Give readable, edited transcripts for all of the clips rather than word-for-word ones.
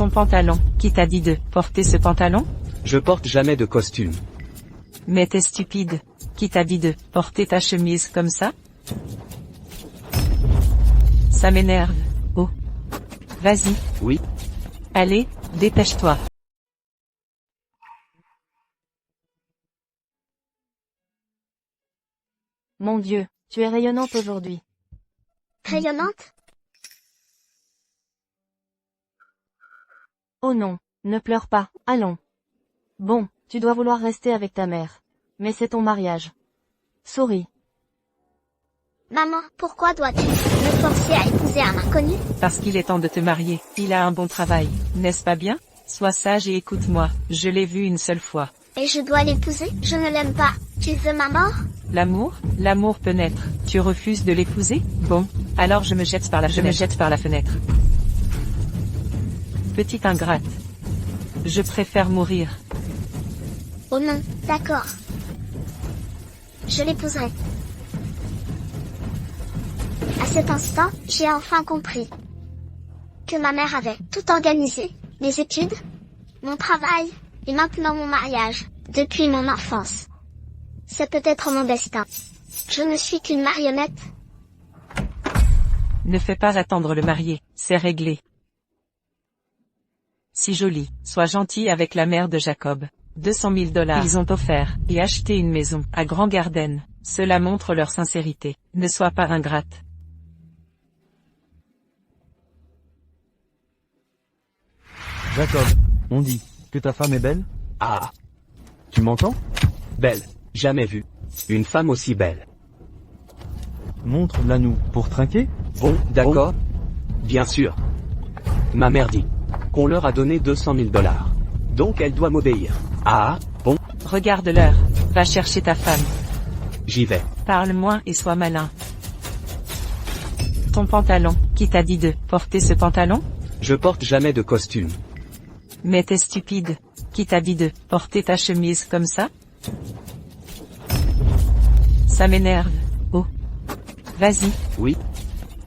Ton pantalon, qui t'a dit de porter ce pantalon? Je porte jamais de costume. Mais t'es stupide. Qui t'a dit de porter ta chemise comme ça? Ça m'énerve. Oh. Vas-y. Oui. Allez, dépêche-toi. Mon Dieu, tu es rayonnante aujourd'hui. Rayonnante? Oh non, ne pleure pas, allons. Bon, tu dois vouloir rester avec ta mère. Mais c'est ton mariage. Souris. Maman, pourquoi dois-tu me forcer à épouser un inconnu? Parce qu'il est temps de te marier. Il a un bon travail, n'est-ce pas bien? Sois sage et écoute-moi, je l'ai vu une seule fois. Et je dois l'épouser? Je ne l'aime pas. Tu veux ma mort? L'amour? L'amour peut naître. Tu refuses de l'épouser? Bon, alors je me jette par la fenêtre. Petite ingrate. Je préfère mourir. Oh non, d'accord. Je l'épouserai. À cet instant, j'ai enfin compris que ma mère avait tout organisé, mes études, mon travail, et maintenant mon mariage, depuis mon enfance. C'est peut-être mon destin. Je ne suis qu'une marionnette. Ne fais pas attendre le marié, c'est réglé. Si jolie, sois gentil avec la mère de Jacob. 200 000 $. Ils ont offert et acheté une maison à Grand Garden. Cela montre leur sincérité. Ne sois pas ingrate. Jacob, on dit que ta femme est belle? Ah, Tu m'entends? belle. Jamais vu. Une femme aussi belle. Montre-la nous pour trinquer? Bon, d'accord. Bien sûr. Ma mère dit qu'on leur a donné 200 000 $. Donc elle doit m'obéir. Ah, bon, Regarde-leur. Va chercher ta femme. j'y vais. Parle moins et sois malin. Ton pantalon, qui t'a dit de porter ce pantalon? Je porte jamais de costume. Mais t'es stupide. Qui t'a dit de porter ta chemise comme ça? Ça m'énerve. Oh. Vas-y. Oui.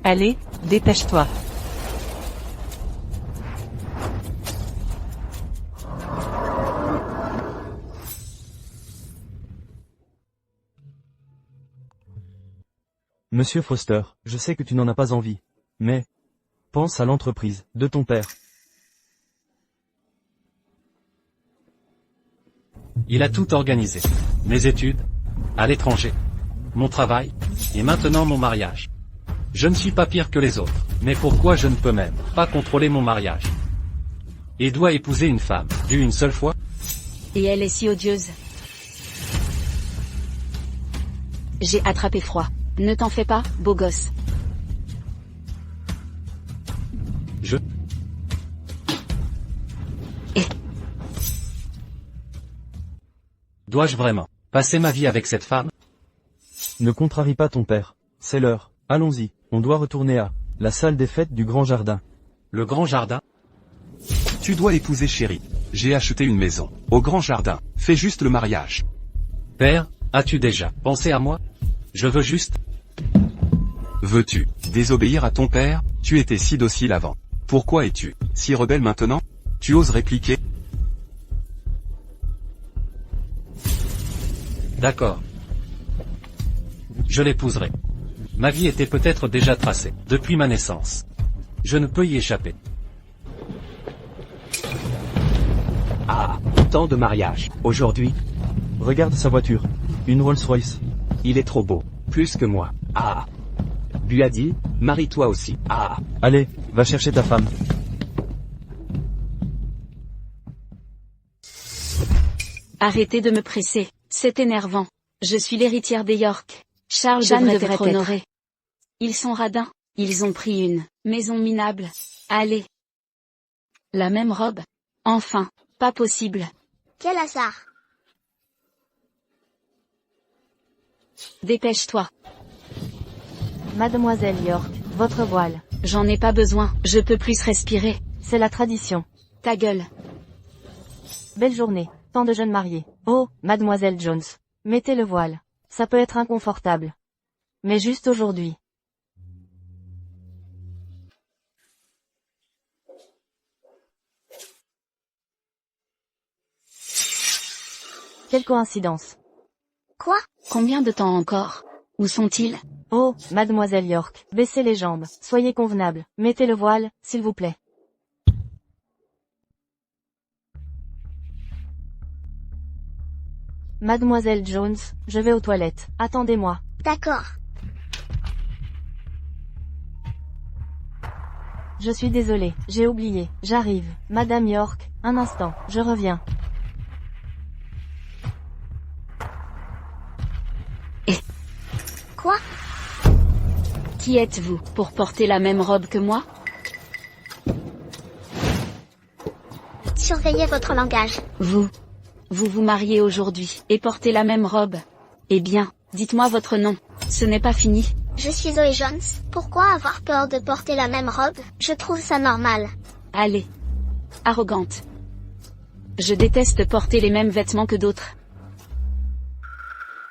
Allez, dépêche-toi. Monsieur Foster, je sais que tu n'en as pas envie. Mais, pense à l'entreprise de ton père. Il a tout organisé. Mes études, à l'étranger, mon travail, et maintenant mon mariage. Je ne suis pas pire que les autres, mais pourquoi je ne peux même pas contrôler mon mariage? Et dois épouser une femme, vue une seule fois? Et elle est si odieuse. J'ai attrapé froid. Ne t'en fais pas, beau gosse. Je... Dois-je vraiment passer ma vie avec cette femme? Ne contrarie pas ton père. C'est l'heure. Allons-y, on doit retourner à la salle des fêtes du grand jardin. Le grand jardin? Tu dois épouser chérie. J'ai acheté une maison, au grand jardin. Fais juste le mariage. Père, as-tu déjà pensé à moi? Je veux juste... Veux-tu désobéir à ton père? Tu étais si docile avant. Pourquoi es-tu si rebelle maintenant? Tu oses répliquer? D'accord. Je l'épouserai. Ma vie était peut-être déjà tracée, depuis ma naissance. Je ne peux y échapper. Ah, temps de mariage. Aujourd'hui, Regarde sa voiture. Une Rolls-Royce. il est trop beau. Plus que moi. Ah. Lui a dit, marie-toi aussi. Ah. Allez, va chercher ta femme. Arrêtez de me presser, c'est énervant. Je suis l'héritière des York. Charles Jeanne devrait devrait être honoré. Ils sont radins, ils ont pris une maison minable. Allez. La même robe? Enfin, pas possible. Quel hasard. Dépêche-toi. Mademoiselle York, votre voile. J'en ai pas besoin, je peux plus respirer. C'est la tradition. Ta gueule. Belle journée. Tant de jeunes mariés. Oh, Mademoiselle Jones. Mettez le voile. Ça peut être inconfortable. Mais juste aujourd'hui. Quelle coïncidence. Quoi? Combien de temps encore? Où sont-ils? Oh, mademoiselle York, baissez les jambes, soyez convenable, mettez le voile, s'il vous plaît. Mademoiselle Jones, je vais aux toilettes, attendez-moi. D'accord. Je suis désolée, j'ai oublié, j'arrive. Madame York, un instant, je reviens. Quoi? Qui êtes-vous, pour porter la même robe que moi? Surveillez votre langage. Vous vous mariez aujourd'hui, et portez la même robe. Eh bien, dites-moi votre nom. Ce n'est pas fini. Je suis Zoé Jones. Pourquoi avoir peur de porter la même robe? Je trouve ça normal. Allez. Arrogante. Je déteste porter les mêmes vêtements que d'autres.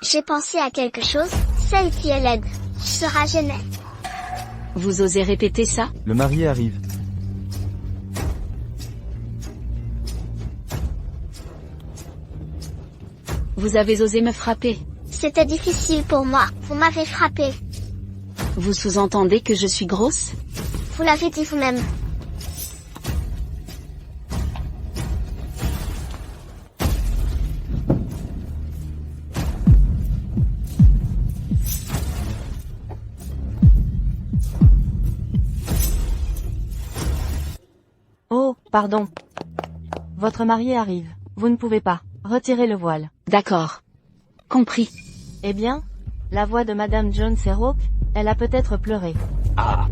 J'ai pensé à quelque chose, celle qui est laide sera gênée. Vous osez répéter ça? Le marié arrive. Vous avez osé me frapper. C'était difficile pour moi, vous m'avez frappé. Vous sous-entendez que je suis grosse? Vous l'avez dit vous-même. Oh, pardon. Votre marié arrive. Vous ne pouvez pas. Retirez le voile. D'accord. Compris. Eh bien? La voix de Madame Jones est rauque, elle a peut-être pleuré. Ah,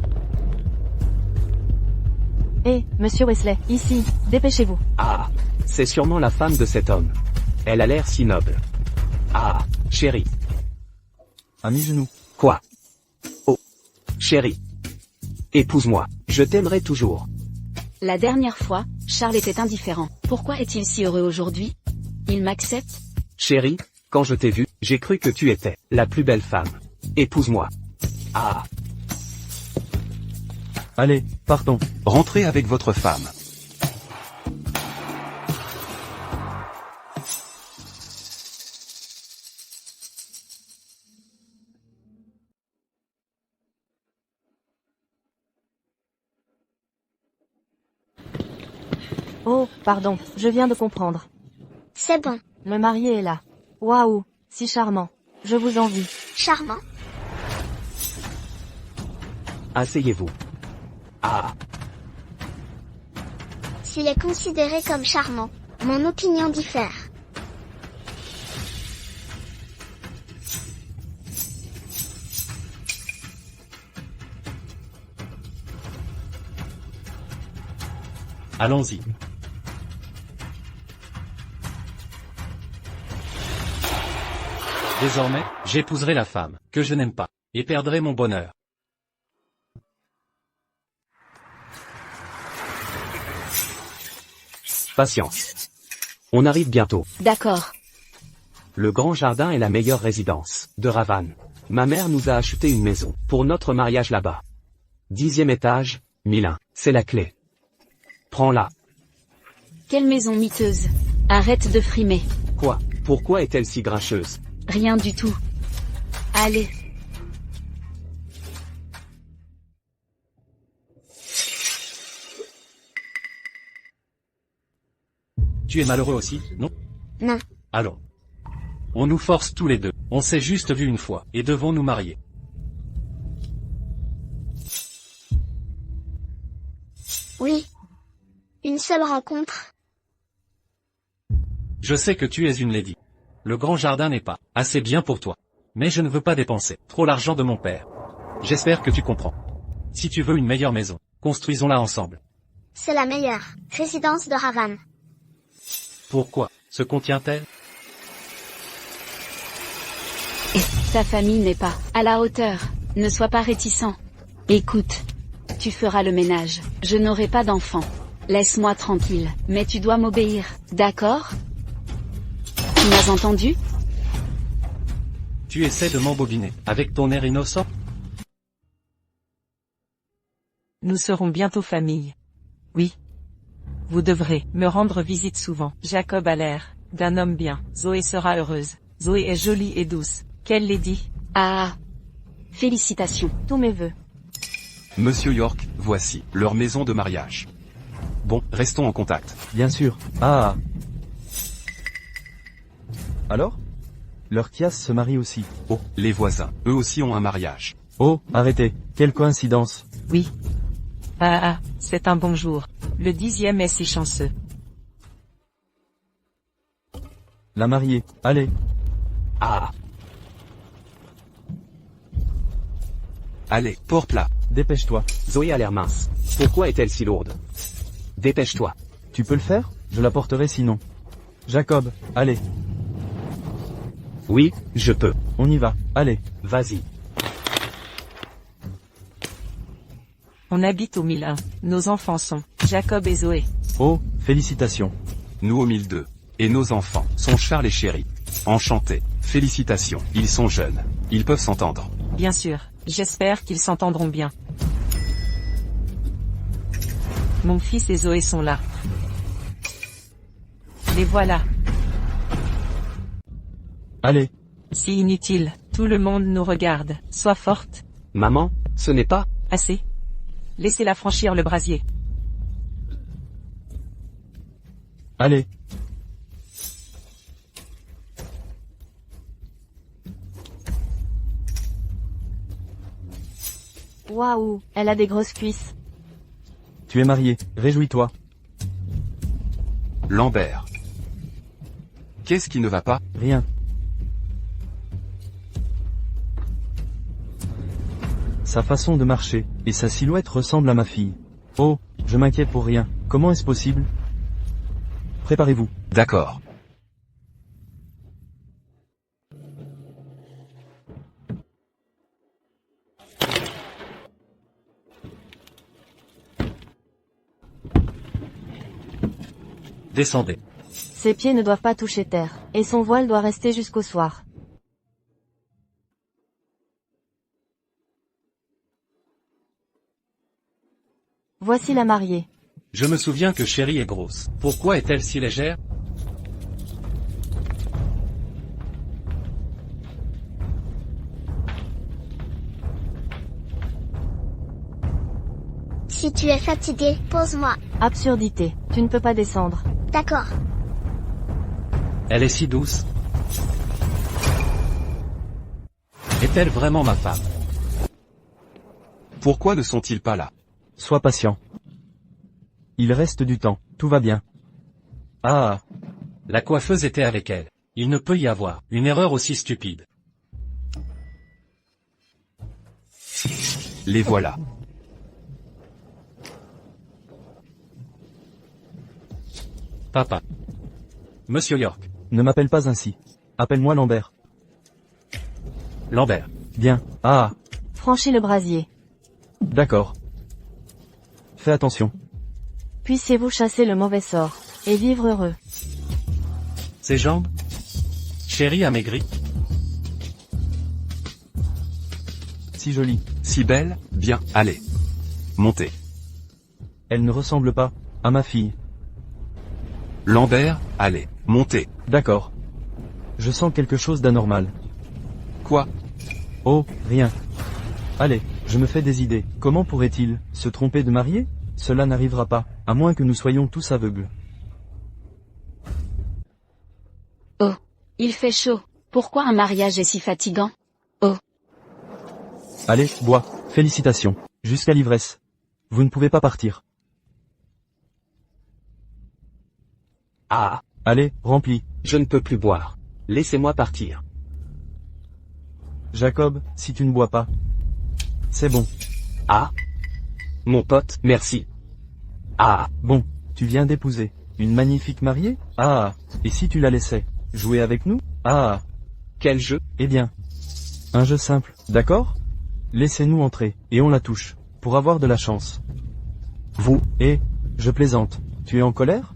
Eh, Monsieur Wesley, ici, dépêchez-vous. ah, c'est sûrement la femme de cet homme. Elle a l'air si noble. Ah, chérie. À mi-genou. Quoi? Oh, chérie. Épouse-moi, je t'aimerai toujours. La dernière fois, Charles était indifférent. Pourquoi est-il si heureux aujourd'hui? Il m'accepte? Chérie, quand je t'ai vue, j'ai cru que tu étais la plus belle femme. Épouse-moi. Ah, Allez, partons. Rentrez avec votre femme. Oh, pardon, je viens de comprendre. C'est bon. Le marié est là. Waouh, si charmant. Je vous envie. Charmant. asseyez-vous. Ah, S'il est considéré comme charmant, mon opinion diffère. Allons-y. Désormais, j'épouserai la femme que je n'aime pas, et perdrai mon bonheur. patience. On arrive bientôt. D'accord. Le grand jardin est la meilleure résidence de Ravan. Ma mère nous a acheté une maison pour notre mariage là-bas. 10e étage, 1001. C'est la clé. Prends-la. Quelle maison miteuse. Arrête de frimer. Quoi? Pourquoi est-elle si grincheuse? Rien du tout. Allez. Tu es malheureux aussi, non? Non. Allons. On nous force tous les deux. On s'est juste vu une fois, et devons nous marier. Oui. Une seule rencontre. Je sais que tu es une lady. Le grand jardin n'est pas assez bien pour toi. Mais je ne veux pas dépenser trop l'argent de mon père. J'espère que tu comprends. Si tu veux une meilleure maison, construisons-la ensemble. C'est la meilleure résidence de Ravan. Pourquoi? Se contient-elle? Ta famille n'est pas à la hauteur. Ne sois pas réticent. Écoute. Tu feras le ménage. Je n'aurai pas d'enfant. Laisse-moi tranquille. Mais tu dois m'obéir. D'accord? Tu m'as entendu? Tu essaies de m'embobiner, avec ton air innocent? Nous serons bientôt famille. Oui. Vous devrez me rendre visite souvent. Jacob a l'air d'un homme bien. Zoé sera heureuse. Zoé est jolie et douce. Quelle lady. Ah. Félicitations. Tous mes vœux. Monsieur York, voici leur maison de mariage. Bon, restons en contact. Bien sûr. Ah. Alors? Leur Kias se marie aussi. Oh, les voisins, eux aussi ont un mariage. Oh, arrêtez. Quelle coïncidence. Oui. Ah, c'est un bon jour. Le 10e est si chanceux. La mariée. Allez. Ah, Allez, port plat. Dépêche-toi. Zoé a l'air mince. Pourquoi est-elle si lourde? Dépêche-toi. Tu peux le faire? Je la porterai sinon. Jacob, allez. Oui, je peux. On y va. Allez. Vas-y. On habite au 1001. Nos enfants sont Jacob et Zoé. Oh, félicitations. Nous au 1002. Et nos enfants sont Charles et Chéri. Enchantés. Félicitations. Ils sont jeunes. Ils peuvent s'entendre. Bien sûr, j'espère qu'ils s'entendront bien. Mon fils et Zoé sont là. Les voilà. Allez. Si inutile, tout le monde nous regarde. Sois forte. Maman, ce n'est pas... Assez. Laissez-la franchir le brasier. Allez. Waouh, elle a des grosses cuisses. Tu es marié. Réjouis-toi. Lambert. Qu'est-ce qui ne va pas? Rien. Sa façon de marcher, et sa silhouette ressemble à ma fille. Oh, je m'inquiète pour rien. Comment est-ce possible? Préparez-vous. D'accord. Descendez. Ses pieds ne doivent pas toucher terre, et son voile doit rester jusqu'au soir. Voici la mariée. Je me souviens que Chéri est grosse. Pourquoi est-elle si légère? Si tu es fatigué, pose-moi. Absurdité, tu ne peux pas descendre. D'accord. Elle est si douce. Est-elle vraiment ma femme? Pourquoi ne sont-ils pas là? Sois patient. Il reste du temps, tout va bien. Ah, La coiffeuse était avec elle. Il ne peut y avoir une erreur aussi stupide. Les voilà. Papa. Monsieur York. ne m'appelle pas ainsi. Appelle-moi Lambert. Lambert. Bien. Ah, Franchis le brasier. d'accord. Fais attention. Puissiez-vous chasser le mauvais sort, et vivre heureux. Ses jambes? Chéri a maigri. Si jolie. Si belle, bien, allez. Montez. Elle ne ressemble pas à ma fille. Lambert, allez, montez. D'accord. Je sens quelque chose d'anormal. Quoi? Oh, rien. Allez, je me fais des idées. Comment pourrait-il se tromper de mariée? Cela n'arrivera pas, à moins que nous soyons tous aveugles. Oh. Il fait chaud. Pourquoi un mariage est si fatigant? Oh. Allez, bois. Félicitations. Jusqu'à l'ivresse. Vous ne pouvez pas partir. Ah, Allez, remplis. je ne peux plus boire. Laissez-moi partir. Jacob, si tu ne bois pas. C'est bon. Ah. Mon pote, merci. Ah, Bon, tu viens d'épouser une magnifique mariée? Ah, et si tu la laissais jouer avec nous? Ah, quel jeu. eh bien. Un jeu simple, d'accord? Laissez-nous entrer, et on la touche, pour avoir de la chance. Vous, Et, je plaisante, tu es en colère?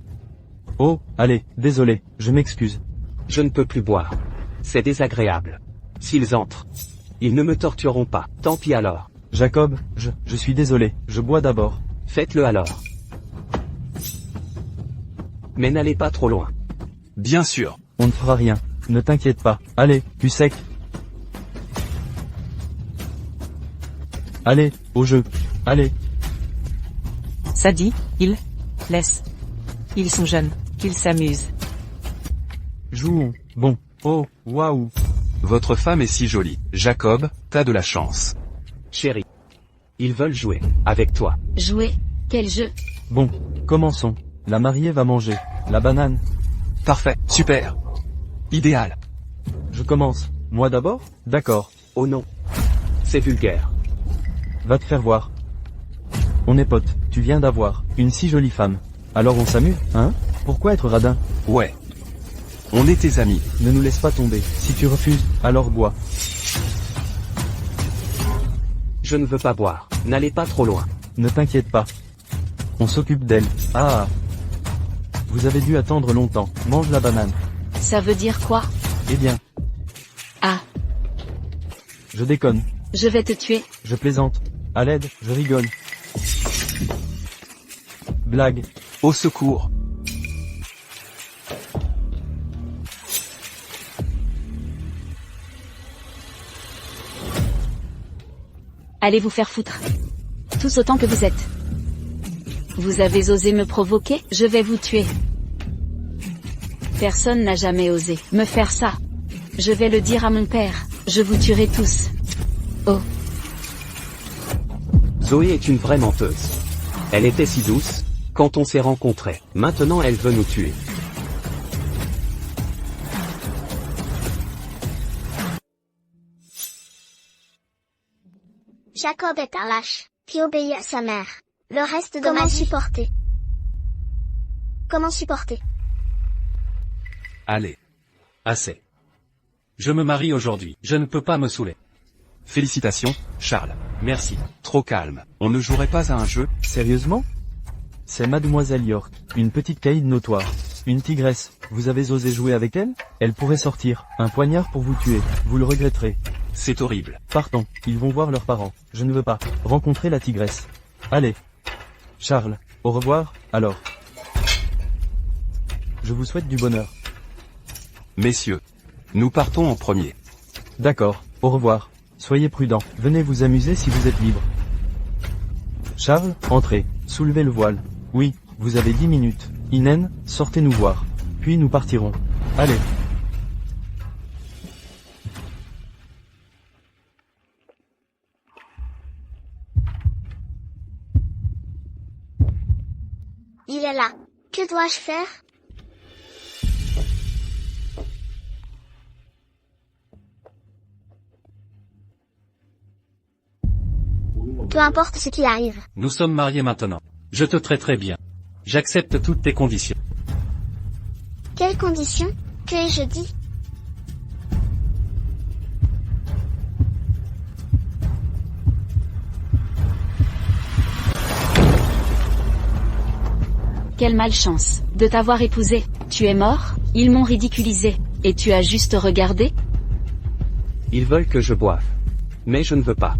Oh, allez, désolé, je m'excuse. je ne peux plus boire. C'est désagréable. S'ils entrent, ils ne me tortureront pas. Tant pis alors. Jacob, je suis désolé, je bois d'abord. Faites-le alors. Mais n'allez pas trop loin. Bien sûr. On ne fera rien. Ne t'inquiète pas. Allez, cul sec. Allez, au jeu. Allez. Ça dit, laisse. Ils sont jeunes, qu'ils s'amusent. Jouons. Bon. Oh, waouh. Votre femme est si jolie. Jacob, t'as de la chance. Chérie. Ils veulent jouer. Avec toi. Jouer? Quel jeu? Bon, commençons. La mariée va manger. La banane. Parfait. Super. Idéal. Je commence. Moi d'abord? D'accord. Oh non. C'est vulgaire. Va te faire voir. On est potes. Tu viens d'avoir une si jolie femme. Alors on s'amuse, hein? Pourquoi être radin? Ouais. On est tes amis. Ne nous laisse pas tomber. Si tu refuses, alors bois. Je ne veux pas boire. N'allez pas trop loin. Ne t'inquiète pas. On s'occupe d'elle. Ah. Vous avez dû attendre longtemps. Mange la banane. Ça veut dire quoi? Eh bien, Ah, je déconne. je vais te tuer. Je plaisante. À l'aide, je rigole. Blague. Au secours. Allez vous faire foutre. Tous autant que vous êtes. Vous avez osé me provoquer, je vais vous tuer. Personne n'a jamais osé me faire ça. Je vais le dire à mon père, je vous tuerai tous. Oh, Zoé est une vraie menteuse. Elle était si douce, quand on s'est rencontrés. Maintenant elle veut nous tuer. Jacob est un lâche, qui obéit à sa mère. Le reste doit mal supporter. Comment supporter? Allez. Assez. Je me marie aujourd'hui, je ne peux pas me saouler. Félicitations, Charles. Merci. Trop calme. On ne jouerait pas à un jeu? Sérieusement? C'est Mademoiselle York, une petite caïd notoire. Une tigresse. Vous avez osé jouer avec elle? Elle pourrait sortir. Un poignard pour vous tuer. Vous le regretterez. C'est horrible. Partons. Ils vont voir leurs parents. Je ne veux pas rencontrer la tigresse. Allez. Charles, au revoir, alors. Je vous souhaite du bonheur. Messieurs. Nous partons en premier. D'accord, au revoir. Soyez prudents. Venez vous amuser si vous êtes libre. Charles, entrez. Soulevez le voile. Oui, vous avez 10 minutes. Inen, sortez nous voir. Puis nous partirons. Allez. Il est là. Que dois-je faire? Peu importe ce qui arrive. Nous sommes mariés maintenant. Je te traiterai bien. J'accepte toutes tes conditions. Quelles conditions? Que ai-je dit? quelle malchance de t'avoir épousé. Tu es mort, ils m'ont ridiculisé, et tu as juste regardé? Ils veulent que je boive. Mais je ne veux pas.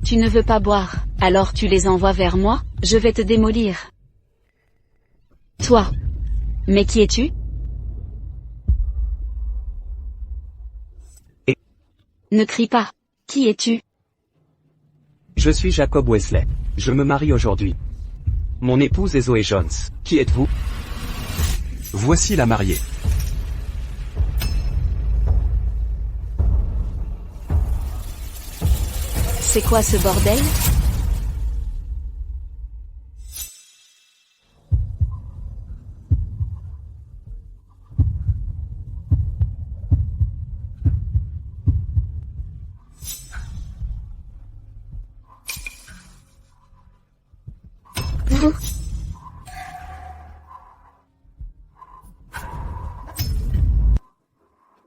Tu ne veux pas boire, alors tu les envoies vers moi, je vais te démolir. Toi. Mais qui es-tu? Et Ne crie pas. Qui es-tu? Je suis Jacob Wesley. Je me marie aujourd'hui. Mon épouse est Zoé Jones. Qui êtes-vous? Voici la mariée. C'est quoi ce bordel?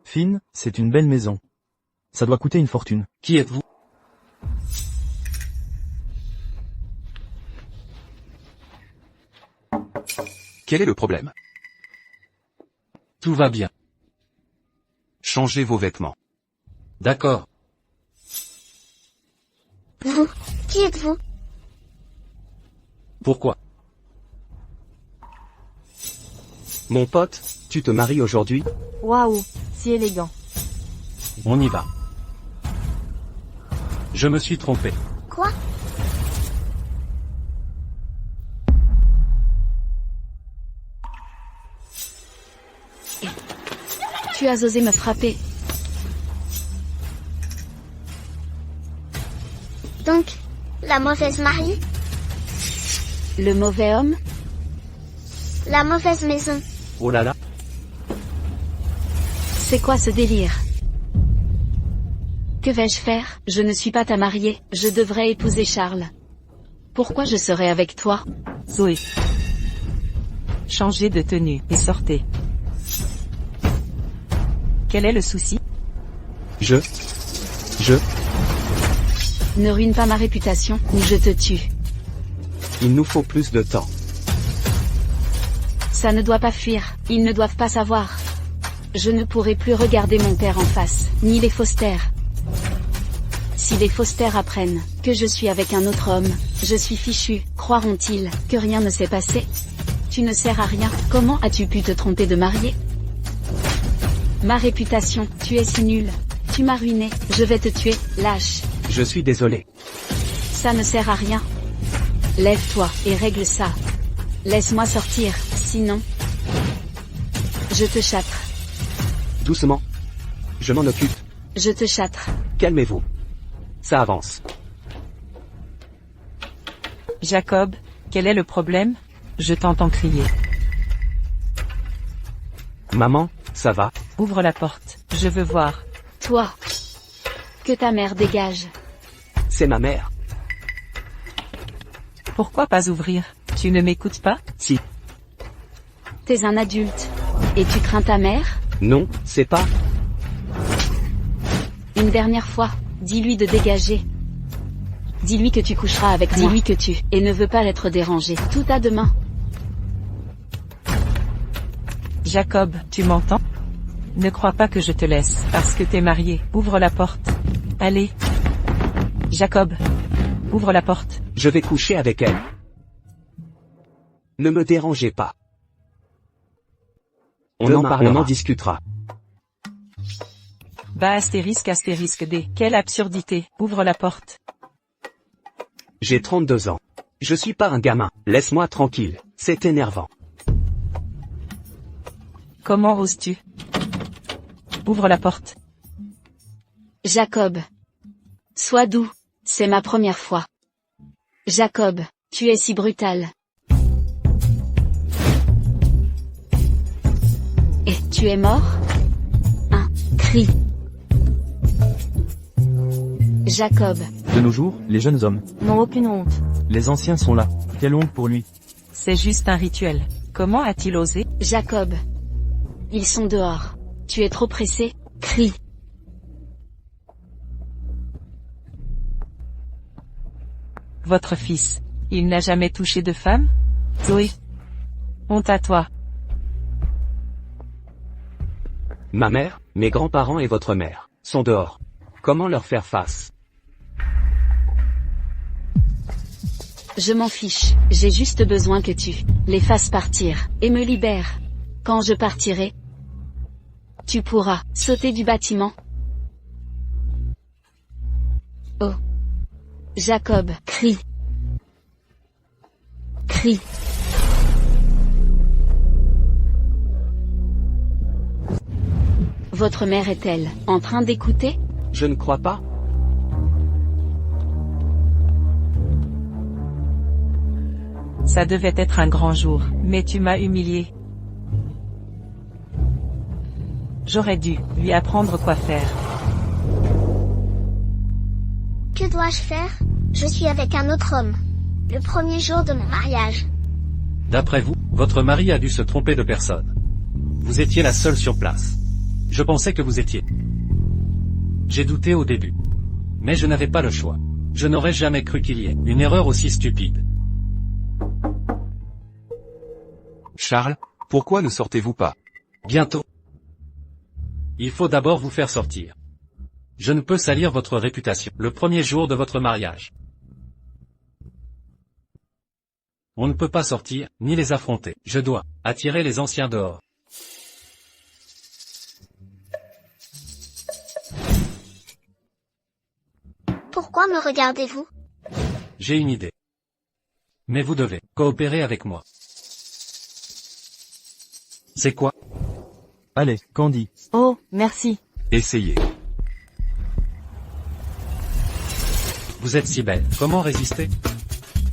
Finn, c'est une belle maison. Ça doit coûter une fortune. Qui êtes-vous? Quel est le problème? Tout va bien. Changez vos vêtements. D'accord. Vous, qui êtes-vous? Pourquoi? Mon pote, tu te maries aujourd'hui? Waouh, si élégant. On y va. Je me suis trompé. Quoi? Tu as osé me frapper. Donc, la mauvaise mariée? Le mauvais homme? La mauvaise maison? Oh là là. C'est quoi ce délire? Que vais-je faire? Je ne suis pas ta mariée, je devrais épouser Charles. Pourquoi je serais avec toi? Zoé. Changez de tenue et sortez. Quel est le souci? Je. Ne ruine pas ma réputation, ou je te tue. Il nous faut plus de temps. Ça ne doit pas fuir, ils ne doivent pas savoir. Je ne pourrai plus regarder mon père en face, ni les Foster. Si les Foster apprennent que je suis avec un autre homme, je suis fichu, croiront-ils que rien ne s'est passé? Tu ne sers à rien, comment as-tu pu te tromper de mariée? Ma réputation, tu es si nul. Tu m'as ruiné, je vais te tuer, lâche. Je suis désolé. Ça ne sert à rien. Lève-toi et règle ça. Laisse-moi sortir, sinon... Je te châtre. Doucement. Je m'en occupe. Je te châtre. Calmez-vous. Ça avance. Jacob, quel est le problème? Je t'entends crier. Maman, ça va? Ouvre la porte, je veux voir. Toi. Que ta mère dégage. C'est ma mère. Pourquoi pas ouvrir? Tu ne m'écoutes pas? Si. T'es un adulte. Et tu crains ta mère? Non, c'est pas. Une dernière fois, dis-lui de dégager. Dis-lui que tu coucheras avec moi. Dis-lui que tu, et ne veux pas être dérangé. Tout à demain. Jacob, tu m'entends? Ne crois pas que je te laisse, parce que t'es marié. Ouvre la porte. Allez. Jacob. Ouvre la porte. Je vais coucher avec elle. Ne me dérangez pas. On en discutera. Bah astérisque D. Quelle absurdité. Ouvre la porte. J'ai 32 ans. Je suis pas un gamin. Laisse-moi tranquille. C'est énervant. Comment oses-tu? Ouvre la porte. Jacob. Sois doux. C'est ma première fois. Jacob, tu es si brutal. Et tu es mort? Un cri. Jacob. De nos jours, les jeunes hommes. N'ont aucune honte. Les anciens sont là. Quelle honte pour lui. C'est juste un rituel. Comment a-t-il osé? Jacob. Ils sont dehors. Tu es trop pressé. Crie. Votre fils. Il n'a jamais touché de femme? Zoé. Honte à toi. Ma mère, mes grands-parents et votre mère sont dehors. Comment leur faire face? Je m'en fiche. J'ai juste besoin que tu les fasses partir et me libères. Quand je partirai, tu pourras sauter du bâtiment. Oh. Jacob, crie. Crie. Votre mère est-elle en train d'écouter? Je ne crois pas. Ça devait être un grand jour, mais tu m'as humilié. J'aurais dû lui apprendre quoi faire. Que dois-je faire? Je suis avec un autre homme. Le premier jour de mon mariage. D'après vous, votre mari a dû se tromper de personne. Vous étiez la seule sur place. Je pensais que vous étiez. J'ai douté au début. Mais je n'avais pas le choix. Je n'aurais jamais cru qu'il y ait une erreur aussi stupide. Charles, pourquoi ne sortez-vous pas? Bientôt. Il faut d'abord vous faire sortir. Je ne peux salir votre réputation le premier jour de votre mariage. On ne peut pas sortir, ni les affronter. Je dois attirer les anciens dehors. Pourquoi me regardez-vous? J'ai une idée. Mais vous devez coopérer avec moi. C'est quoi? Allez, Candy. Oh, merci. Essayez. Vous êtes si belle. Comment résister?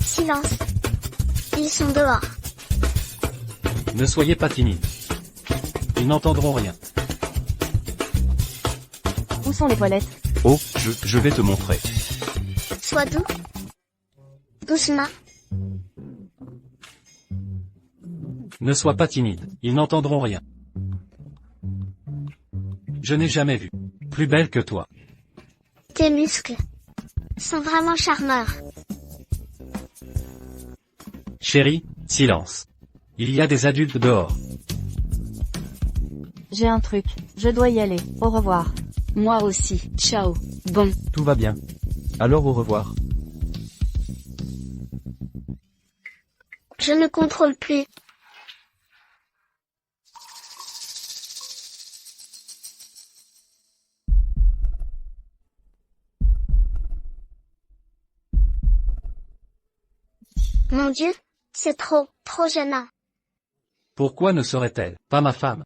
Silence. Ils sont dehors. Ne soyez pas timide. Ils n'entendront rien. Où sont les toilettes? Oh, je vais te montrer. Sois doux. Doucement. Ne sois pas timide. Ils n'entendront rien. Je n'ai jamais vu plus belle que toi. Tes muscles sont vraiment charmeurs. Chérie, silence. Il y a des adultes dehors. J'ai un truc. Je dois y aller. Au revoir. Moi aussi, ciao. Bon, Tout va bien. Alors au revoir. Je ne contrôle plus. Mon Dieu, c'est trop gênant. Pourquoi ne serait-elle pas ma femme?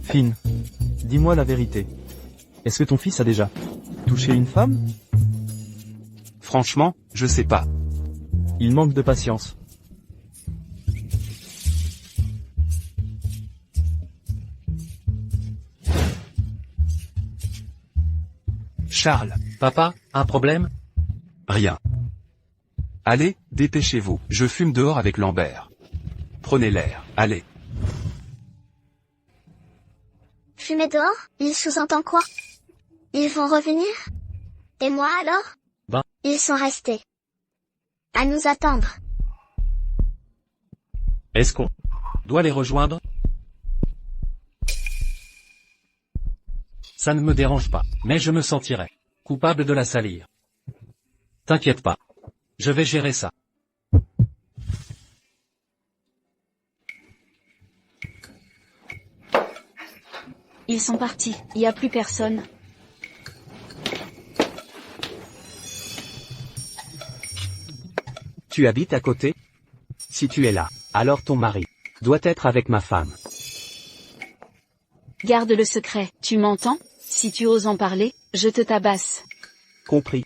Finn. Dis-moi la vérité. Est-ce que ton fils a déjà touché une femme? Franchement, je sais pas. Il manque de patience. Charles, Papa, un problème? rien. Allez, dépêchez-vous. Je fume dehors avec Lambert. Prenez l'air, allez. Fumer dehors? Il sous-entend quoi? Ils vont revenir? Et moi alors? Ben. Ils sont restés. À nous attendre. Est-ce qu'on doit les rejoindre? Ça ne me dérange pas, mais je me sentirais coupable de la salir. T'inquiète pas. Je vais gérer ça. ils sont partis. Il n'y a plus personne. Tu habites à côté? Si tu es là, alors ton mari doit être avec ma femme. Garde le secret, tu m'entends? Si tu oses en parler, je te tabasse. Compris.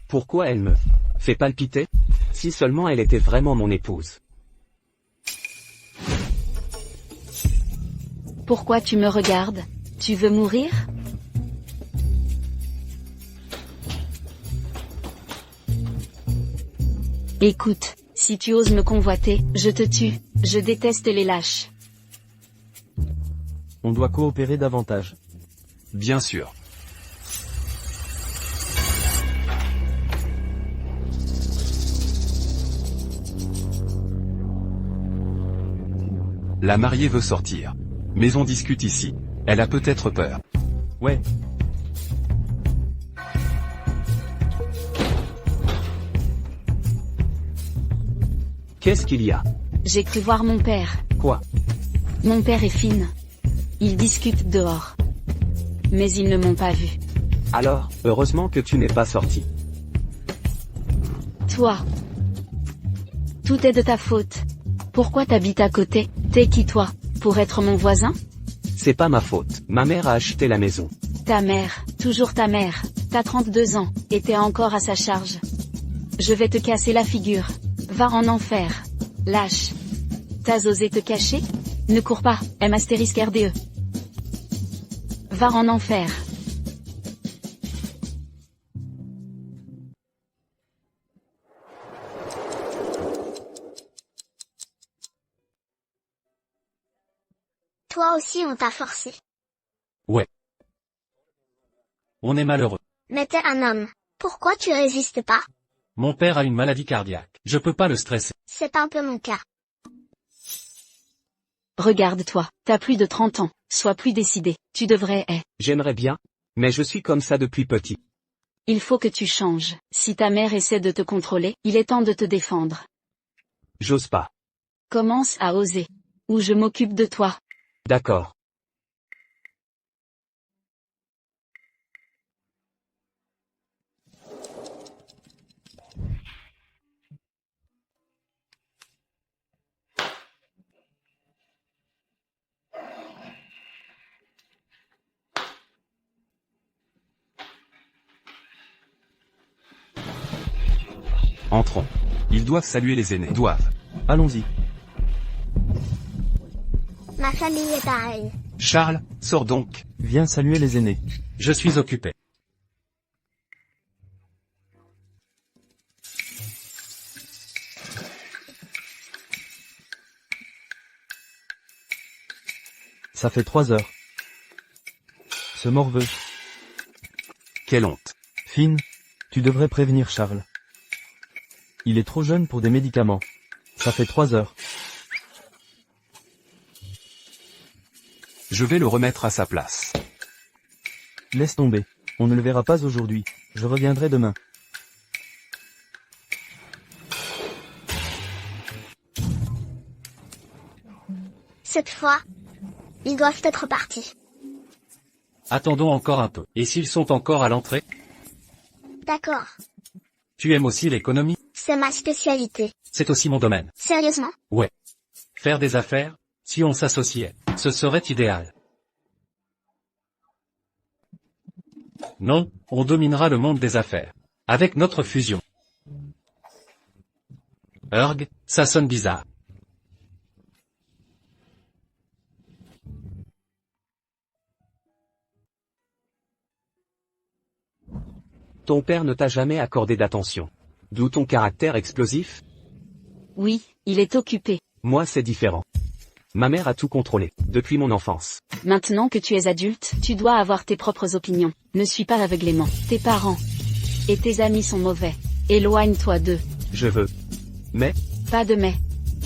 Pourquoi elle me fait palpiter? Si seulement elle était vraiment mon épouse. Pourquoi tu me regardes? Tu veux mourir? Écoute, si tu oses me convoiter, je te tue. Je déteste les lâches. On doit coopérer davantage. Bien sûr. La mariée veut sortir. Mais on discute ici. Elle a peut-être peur. Ouais. Qu'est-ce qu'il y a? J'ai cru voir mon père. Quoi? Mon père est Finn. Ils discutent dehors. Mais ils ne m'ont pas vu. Alors, heureusement que tu n'es pas sorti. Toi. Tout est de ta faute. Pourquoi t'habites à côté? T'es qui toi? Pour être mon voisin? C'est pas ma faute. Ma mère a acheté la maison. Ta mère, toujours ta mère. T'as 32 ans, et t'es encore à sa charge. Je vais te casser la figure. Va en enfer. Lâche. T'as osé te cacher? Ne cours pas, M astérisque RDE. Va en enfer. Toi aussi on t'a forcé. Ouais. On est malheureux. Mais t'es un homme. Pourquoi tu résistes pas? Mon père a une maladie cardiaque. Je peux pas le stresser. C'est un peu mon cas. Regarde-toi, t'as plus de 30 ans, sois plus décidé, tu devrais J'aimerais bien, mais je suis comme ça depuis petit. Il faut que tu changes. Si ta mère essaie de te contrôler, il est temps de te défendre. J'ose pas. Commence à oser. Ou je m'occupe de toi. D'accord. Entrons. Ils doivent saluer les aînés. Doivent. Allons-y. Ma famille est pareille. Charles, sors donc. Viens saluer les aînés. Je suis occupé. Ça fait 3 heures. Ce morveux. Quelle honte. Finn, tu devrais prévenir Charles. Il est trop jeune pour des médicaments. Ça fait 3 heures. Je vais le remettre à sa place. Laisse tomber. On ne le verra pas aujourd'hui. Je reviendrai demain. Cette fois, ils doivent être partis. Attendons encore un peu. Et s'ils sont encore à l'entrée? D'accord. Tu aimes aussi l'économie? C'est ma spécialité. C'est aussi mon domaine. Sérieusement? Ouais. Faire des affaires, si on s'associait, ce serait idéal. Non, on dominera le monde des affaires. Avec notre fusion. Urg, ça sonne bizarre. Ton père ne t'a jamais accordé d'attention. D'où ton caractère explosif? Oui, il est occupé. Moi c'est différent. Ma mère a tout contrôlé, depuis mon enfance. Maintenant que tu es adulte, tu dois avoir tes propres opinions. Ne suis pas aveuglément. Tes parents et tes amis sont mauvais. Éloigne-toi d'eux. Je veux. Mais, Pas de mais.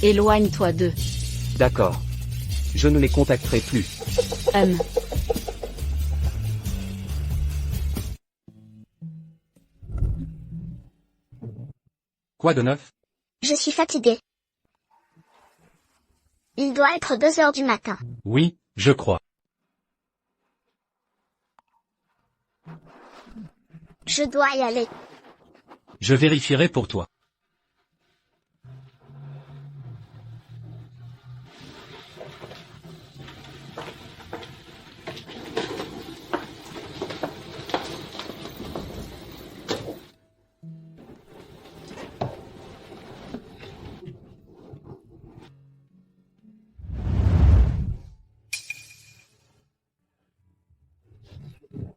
Éloigne-toi d'eux. d'accord. Je ne les contacterai plus. Quoi de neuf? Je suis fatigué. Il doit être 2 heures du matin. Oui, je crois. Je dois y aller. Je vérifierai pour toi.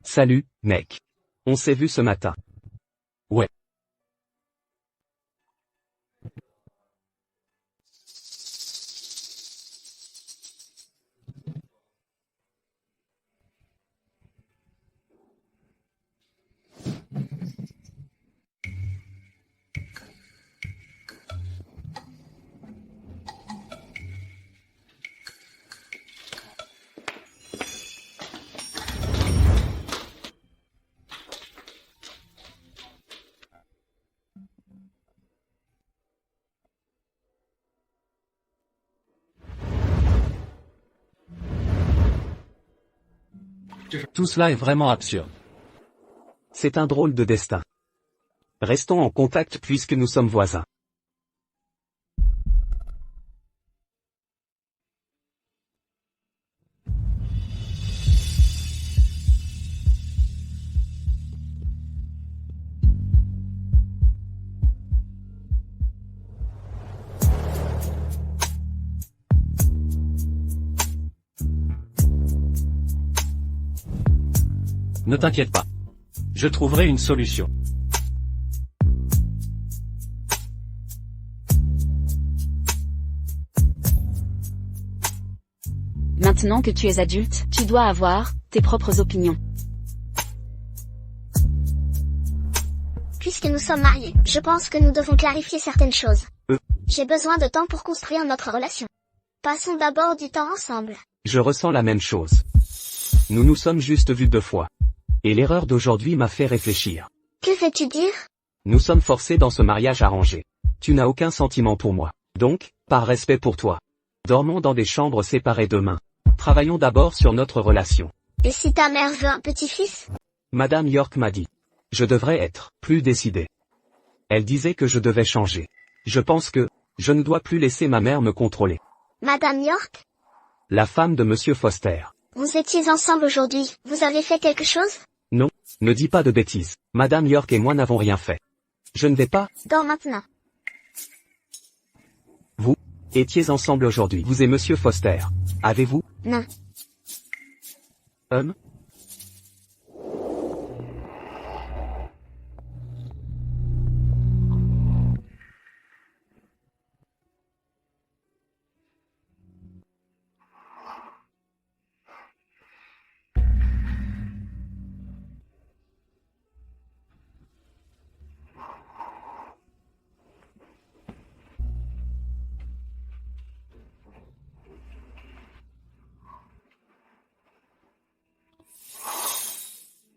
Salut, mec. On s'est vu ce matin. Ouais. Tout cela est vraiment absurde. C'est un drôle de destin. Restons en contact puisque nous sommes voisins. Ne t'inquiète pas. Je trouverai une solution. Maintenant que tu es adulte, tu dois avoir tes propres opinions. Puisque nous sommes mariés, je pense que nous devons clarifier certaines choses. J'ai besoin de temps pour construire notre relation. Passons d'abord du temps ensemble. Je ressens la même chose. Nous nous sommes juste vus 2 fois. Et l'erreur d'aujourd'hui m'a fait réfléchir. Que veux-tu dire? Nous sommes forcés dans ce mariage arrangé. Tu n'as aucun sentiment pour moi. Donc, par respect pour toi. Dormons dans des chambres séparées demain. Travaillons d'abord sur notre relation. Et si ta mère veut un petit-fils? Madame York m'a dit. Je devrais être plus décidé. Elle disait que je devais changer. Je pense que, je ne dois plus laisser ma mère me contrôler. Madame York? La femme de Monsieur Foster. Vous étiez ensemble aujourd'hui, vous avez fait quelque chose? Non, ne dis pas de bêtises. Madame York et moi n'avons rien fait. Je ne vais pas. Dors maintenant. Vous étiez ensemble aujourd'hui. Vous et Monsieur Foster. Avez-vous? Non.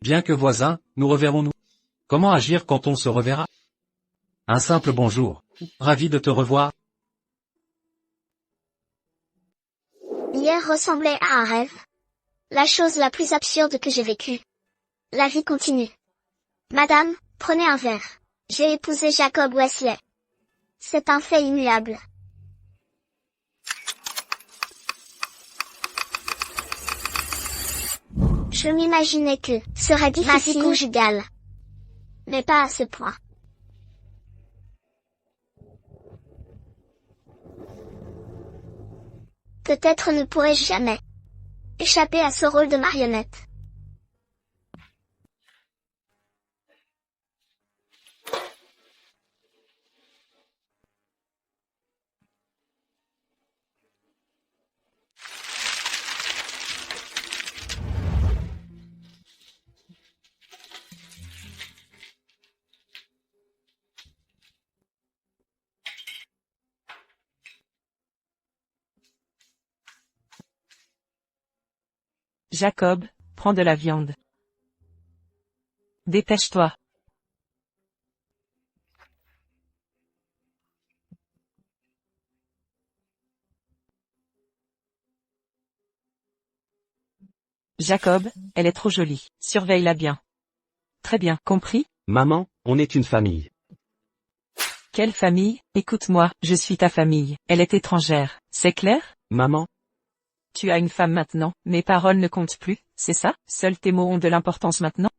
Bien que voisins, nous reverrons-nous. Comment agir quand on se reverra? Un simple bonjour. Ravi de te revoir. Hier ressemblait à un rêve. La chose la plus absurde que j'ai vécue. La vie continue. Madame, prenez un verre. J'ai épousé Jacob Wesley. C'est un fait immuable. Je m'imaginais que serait difficile ma vie conjugale. Mais pas à ce point. Peut-être ne pourrai-je jamais échapper à ce rôle de marionnette. Jacob, prends de la viande. Dépêche-toi. Jacob, elle est trop jolie. Surveille-la bien. Très bien, compris? Maman, on est une famille. Quelle famille? Écoute-moi, je suis ta famille. Elle est étrangère. C'est clair? Maman, Tu as une femme maintenant, mes paroles ne comptent plus, c'est ça? Seuls tes mots ont de l'importance maintenant?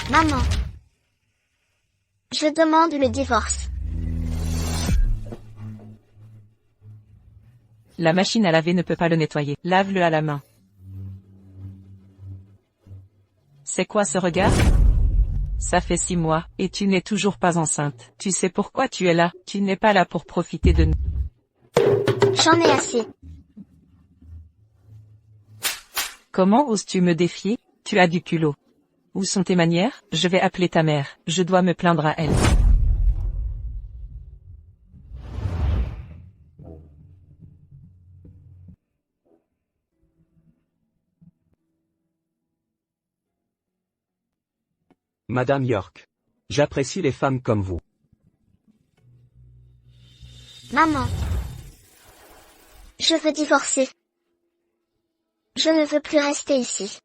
Maman. Je demande le divorce. La machine à laver ne peut pas le nettoyer. Lave-le à la main. C'est quoi ce regard? Ça fait 6 mois, et tu n'es toujours pas enceinte. Tu sais pourquoi tu es là? Tu n'es pas là pour profiter de nous. J'en ai assez. Comment oses-tu me défier? Tu as du culot. Où sont tes manières? Je vais appeler ta mère. Je dois me plaindre à elle. Madame York. J'apprécie les femmes comme vous. Maman. Je veux divorcer. Je ne veux plus rester ici.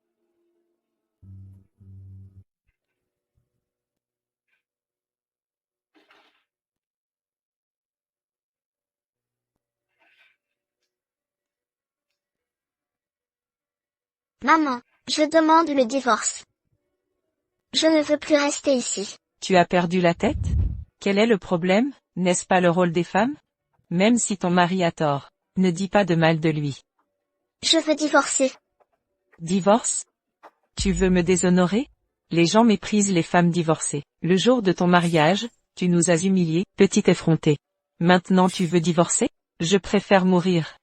Maman, je demande le divorce. Je ne veux plus rester ici. Tu as perdu la tête? Quel est le problème? N'est-ce pas le rôle des femmes? Même si ton mari a tort, ne dis pas de mal de lui. Je veux divorcer. Divorce? Tu veux me déshonorer? Les gens méprisent les femmes divorcées. Le jour de ton mariage, tu nous as humiliés, petit effronté. Maintenant tu veux divorcer? Je préfère mourir.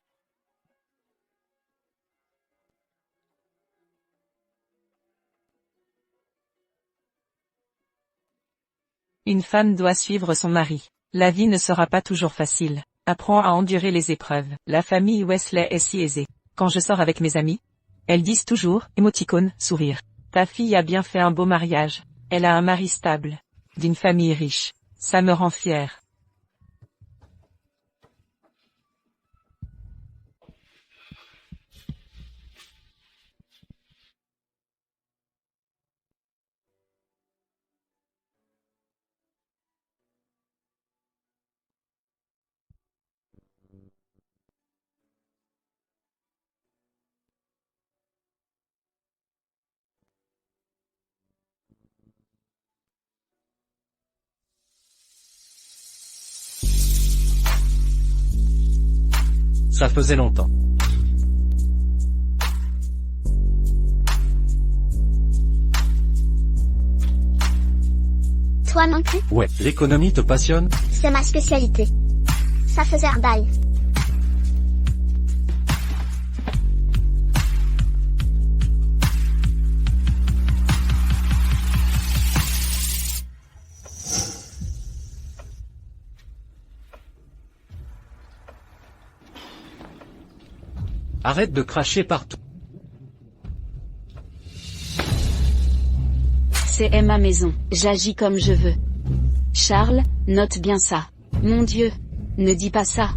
Une femme doit suivre son mari. La vie ne sera pas toujours facile. Apprends à endurer les épreuves. La famille Wesley est si aisée. Quand je sors avec mes amis, elles disent toujours, émoticône, sourire. Ta fille a bien fait un beau mariage. Elle a un mari stable. D'une famille riche. Ça me rend fière. Ça faisait longtemps. Toi non plus? Ouais, l'économie te passionne? C'est ma spécialité. Ça faisait un bail. Arrête de cracher partout. C'est ma maison, j'agis comme je veux. Charles, note bien ça. Mon Dieu, ne dis pas ça.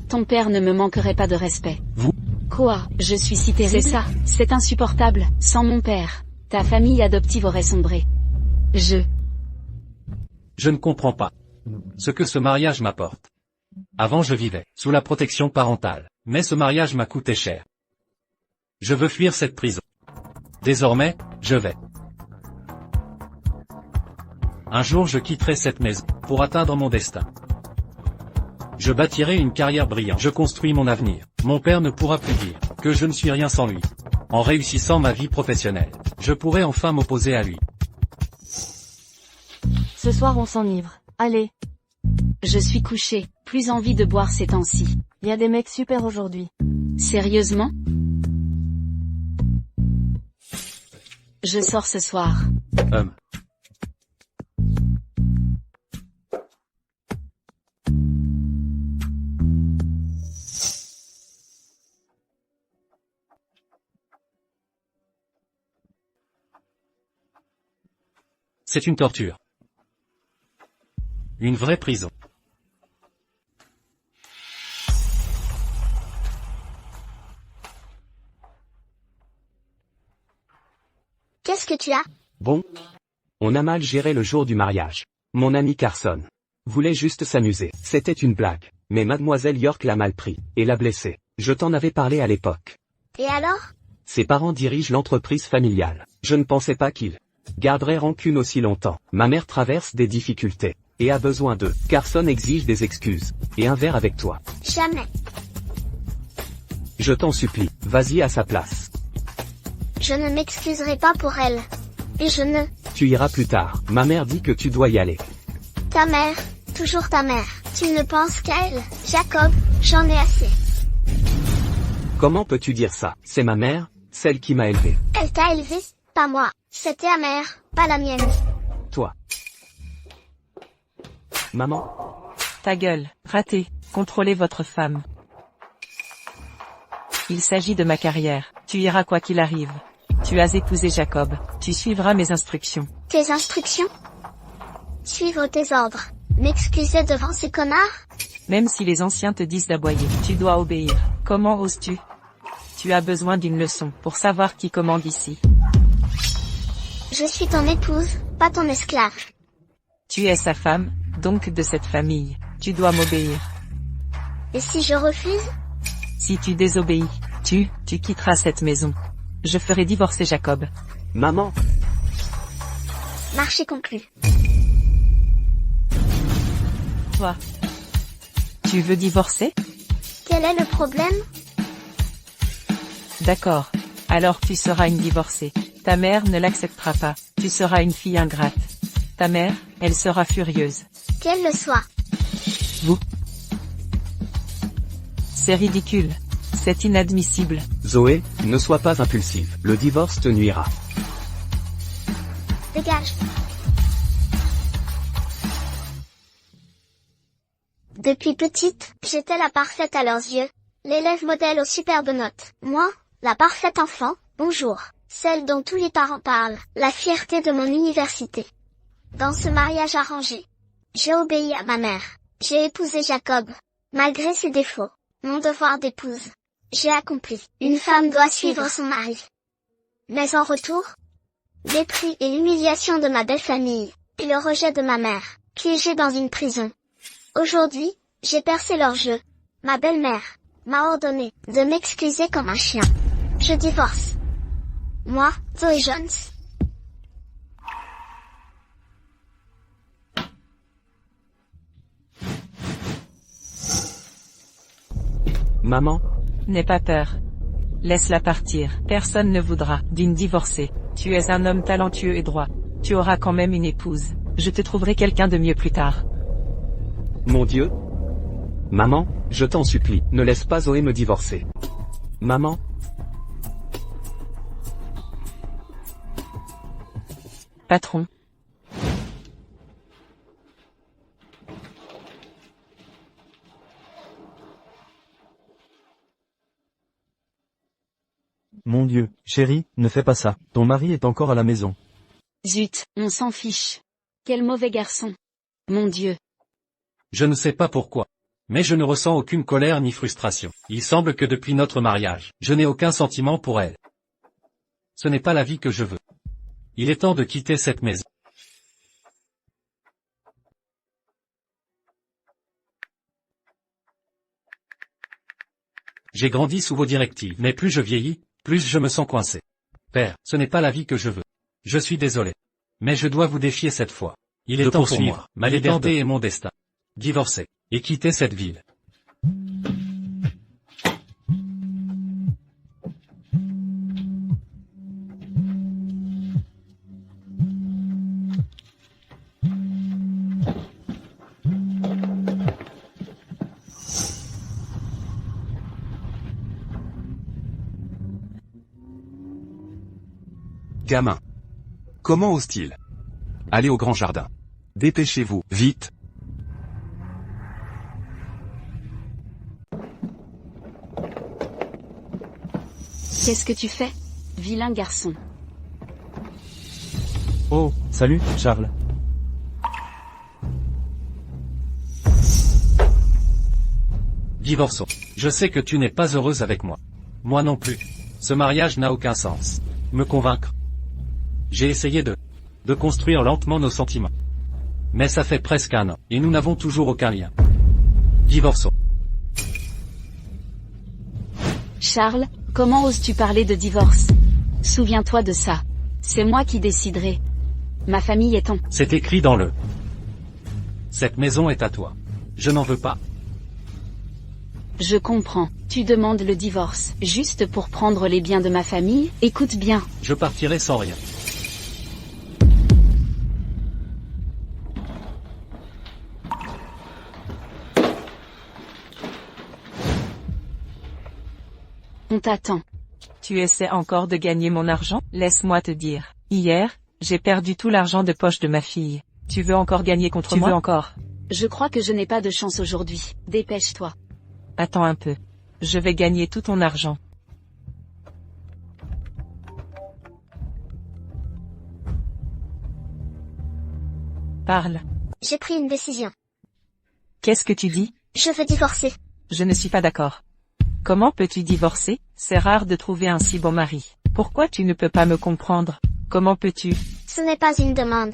Ton père ne me manquerait pas de respect. Vous? Quoi, je suis si Teresa, c'est insupportable, sans mon père. Ta famille adoptive aurait sombré. Je ne comprends pas ce que ce mariage m'apporte. Avant je vivais sous la protection parentale, mais ce mariage m'a coûté cher. Je veux fuir cette prison. Désormais, je vais. Un jour je quitterai cette maison, pour atteindre mon destin. Je bâtirai une carrière brillante, je construis mon avenir. Mon père ne pourra plus dire que je ne suis rien sans lui. En réussissant ma vie professionnelle, je pourrai enfin m'opposer à lui. Ce soir on s'enivre. Allez, suis couché, plus envie de boire ces temps-ci. y a des mecs super aujourd'hui. Sérieusement? Je sors ce soir. C'est une torture. Une vraie prison. Qu'est-ce que tu as? Bon. On a mal géré le jour du mariage. Mon ami Carson voulait juste s'amuser. C'était une blague. Mais mademoiselle York l'a mal pris, et l'a blessé. Je t'en avais parlé à l'époque. Et alors? Ses parents dirigent l'entreprise familiale. Je ne pensais pas qu'ils garderaient rancune aussi longtemps. Ma mère traverse des difficultés, et a besoin d'eux. Carson exige des excuses, et un verre avec toi. Jamais. Je t'en supplie, vas-y à sa place. Je ne m'excuserai pas pour elle. Et je ne... Tu iras plus tard. Ma mère dit que tu dois y aller. Ta mère, toujours ta mère. Tu ne penses qu'à elle, Jacob, j'en ai assez. Comment peux-tu dire ça? C'est ma mère, celle qui m'a élevé. Elle t'a élevé, pas moi. C'est ta mère, pas la mienne. Toi. Maman? Ta gueule, raté, contrôlez votre femme. Il s'agit de ma carrière, tu iras quoi qu'il arrive. Tu as épousé Jacob, tu suivras mes instructions. Tes instructions? Suivre tes ordres. M'excuser devant ces connards? Même si les anciens te disent d'aboyer, tu dois obéir. Comment oses-tu? Tu as besoin d'une leçon pour savoir qui commande ici. Je suis ton épouse, pas ton esclave. Tu es sa femme, donc de cette famille. Tu dois m'obéir. Et si je refuse? Si tu désobéis, tu quitteras cette maison. Je ferai divorcer Jacob. Maman? Marché conclu. Toi. Tu veux divorcer? Quel est le problème? D'accord. Alors tu seras une divorcée. Ta mère ne l'acceptera pas. Tu seras une fille ingrate. Ta mère, elle sera furieuse. Qu'elle le soit. Vous. C'est ridicule. C'est inadmissible. Zoé, ne sois pas impulsive. Le divorce te nuira. Dégage. Depuis petite, j'étais la parfaite à leurs yeux, l'élève modèle aux superbes notes. Moi, la parfaite enfant, bonjour, celle dont tous les parents parlent, la fierté de mon université. Dans ce mariage arrangé, j'ai obéi à ma mère. J'ai épousé Jacob. Malgré ses défauts, mon devoir d'épouse, j'ai accompli. Une femme doit suivre son mari. Mais en retour, mépris et humiliation de ma belle famille, et le rejet de ma mère, piégée dans une prison. Aujourd'hui, j'ai percé leur jeu. Ma belle-mère m'a ordonné de m'excuser comme un chien. Je divorce. Moi, Zoe Jones. Maman, N'aie pas peur. Laisse-la partir. Personne ne voudra d'une divorcée. Tu es un homme talentueux et droit. Tu auras quand même une épouse. Je te trouverai quelqu'un de mieux plus tard. mon Dieu. Maman, je t'en supplie, ne laisse pas Zoé me divorcer. Maman, Patron. Mon Dieu, chérie, ne fais pas ça. Ton mari est encore à la maison. Zut, on s'en fiche. Quel mauvais garçon. Mon Dieu. Je ne sais pas pourquoi. Mais je ne ressens aucune colère ni frustration. Il semble que depuis notre mariage, je n'ai aucun sentiment pour elle. Ce n'est pas la vie que je veux. Il est temps de quitter cette maison. J'ai grandi sous vos directives, mais plus je vieillis, plus je me sens coincé. Père, ce n'est pas la vie que je veux. Je suis désolé. Mais je dois vous défier cette fois. Il est temps pour moi. Ma liberté est mon destin. Divorcer. Et quitter cette ville. Gamin. Comment ose-t-il? Allez au grand jardin. Dépêchez-vous, vite. Qu'est-ce que tu fais? Vilain garçon. Oh, salut, Charles. Divorçons. Je sais que tu n'es pas heureuse avec moi. Moi non plus. Ce mariage n'a aucun sens. Me convaincre. J'ai essayé de construire lentement nos sentiments. Mais ça fait presque 1 an, et nous n'avons toujours aucun lien. Divorçons. Charles, comment oses-tu parler de divorce? Souviens-toi de ça. C'est moi qui déciderai. Ma famille est en... C'est écrit dans le... Cette maison est à toi. Je n'en veux pas. Je comprends. Tu demandes le divorce, juste pour prendre les biens de ma famille? Écoute bien. Je partirai sans rien. On t'attend. Tu essaies encore de gagner mon argent? Laisse-moi te dire. Hier, j'ai perdu tout l'argent de poche de ma fille. Tu veux encore gagner contre moi? Tu veux encore? Je crois que je n'ai pas de chance aujourd'hui. Dépêche-toi. Attends un peu. Je vais gagner tout ton argent. Parle. J'ai pris une décision. Qu'est-ce que tu dis? Je veux divorcer. Je ne suis pas d'accord. Comment peux-tu divorcer? C'est rare de trouver un si bon mari. Pourquoi tu ne peux pas me comprendre? Comment peux-tu? Ce n'est pas une demande.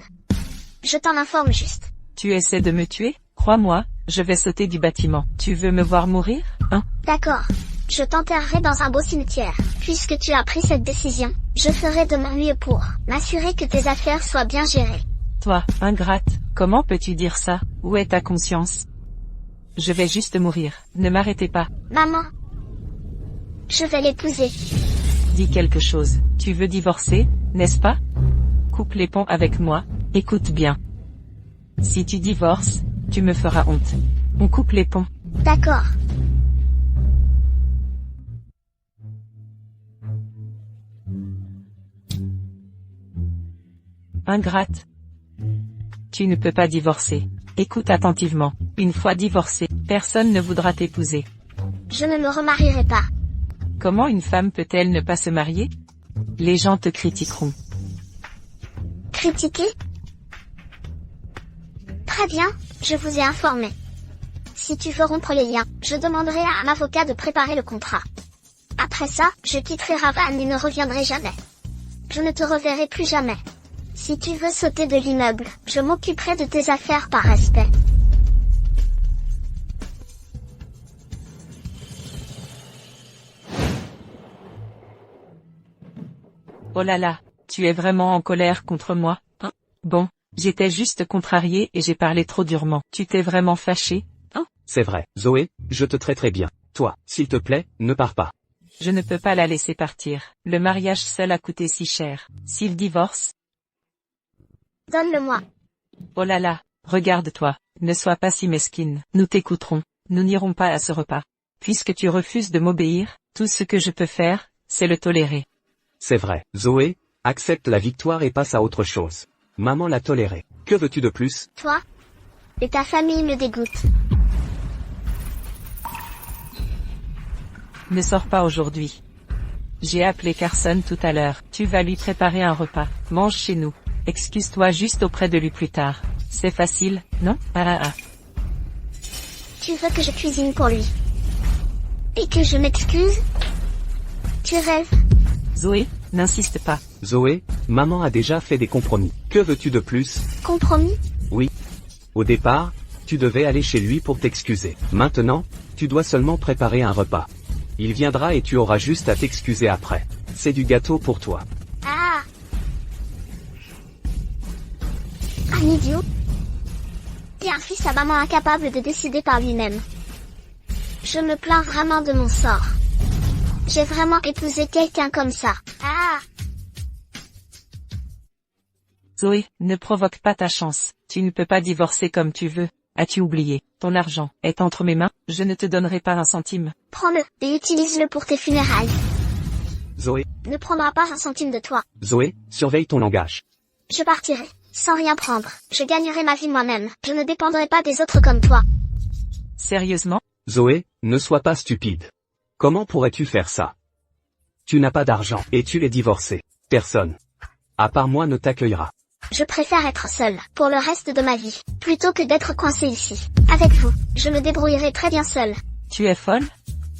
Je t'en informe juste. Tu essaies de me tuer? Crois-moi, je vais sauter du bâtiment. Tu veux me voir mourir, hein? D'accord. Je t'enterrerai dans un beau cimetière. Puisque tu as pris cette décision, je ferai de mon mieux pour m'assurer que tes affaires soient bien gérées. Toi, ingrate, comment peux-tu dire ça? Où est ta conscience? Je vais juste mourir. Ne m'arrêtez pas. Maman. Je vais l'épouser. Dis quelque chose. Tu veux divorcer, n'est-ce pas? Coupe les ponts avec moi. Écoute bien. Si tu divorces, tu me feras honte. On coupe les ponts. D'accord. Ingrate. Tu ne peux pas divorcer. Écoute attentivement. Une fois divorcé, Personne ne voudra t'épouser. Je ne me remarierai pas. Comment une femme peut-elle ne pas se marier? Les gens te critiqueront. Critiquer? Très bien, je vous ai informé. Si tu veux rompre les liens, je demanderai à un avocat de préparer le contrat. Après ça, je quitterai Ravan et ne reviendrai jamais. Je ne te reverrai plus jamais. Si tu veux sauter de l'immeuble, je m'occuperai de tes affaires par respect. Oh là là, tu es vraiment en colère contre moi, hein? Bon, j'étais juste contrarié et j'ai parlé trop durement. Tu t'es vraiment fâché, hein? C'est vrai. Zoé, je te traiterai bien. Toi, s'il te plaît, ne pars pas. Je ne peux pas la laisser partir. Le mariage seul a coûté si cher. S'il divorce? Donne-le-moi. Oh là là, regarde-toi, ne sois pas si mesquine. Nous t'écouterons. Nous n'irons pas à ce repas. Puisque tu refuses de m'obéir, tout ce que je peux faire, c'est le tolérer. C'est vrai. Zoé, accepte la victoire et passe à autre chose. Maman l'a toléré. Que veux-tu de plus? Toi et ta famille me dégoûtent. Ne sors pas aujourd'hui. J'ai appelé Carson tout à l'heure. Tu vas lui préparer un repas. Mange chez nous. Excuse-toi juste auprès de lui plus tard. C'est facile, non? Tu veux que je cuisine pour lui? Et que je m'excuse? Tu rêves? Zoé, n'insiste pas. Zoé, maman a déjà fait des compromis. Que veux-tu de plus? Compromis? Oui. Au départ, tu devais aller chez lui pour t'excuser. Maintenant, tu dois seulement préparer un repas. Il viendra et tu auras juste à t'excuser après. C'est du gâteau pour toi. Ah! Un idiot? T'es un fils à maman incapable de décider par lui-même. Je me plains vraiment de mon sort. J'ai vraiment épousé quelqu'un comme ça. Ah! Zoé, ne provoque pas ta chance. Tu ne peux pas divorcer comme tu veux. As-tu oublié? Ton argent est entre mes mains, je ne te donnerai pas un centime. Prends-le, et utilise-le pour tes funérailles. Zoé, Ne prendra pas un centime de toi. Zoé, surveille ton langage. Je partirai, sans rien prendre. Je gagnerai ma vie moi-même. Je ne dépendrai pas des autres comme toi. Sérieusement? Zoé, ne sois pas stupide. Comment pourrais-tu faire ça? Tu n'as pas d'argent, et tu es divorcé. Personne, à part moi, ne t'accueillera. Je préfère être seule, pour le reste de ma vie, plutôt que d'être coincée ici. Avec vous, je me débrouillerai très bien seule. Tu es folle?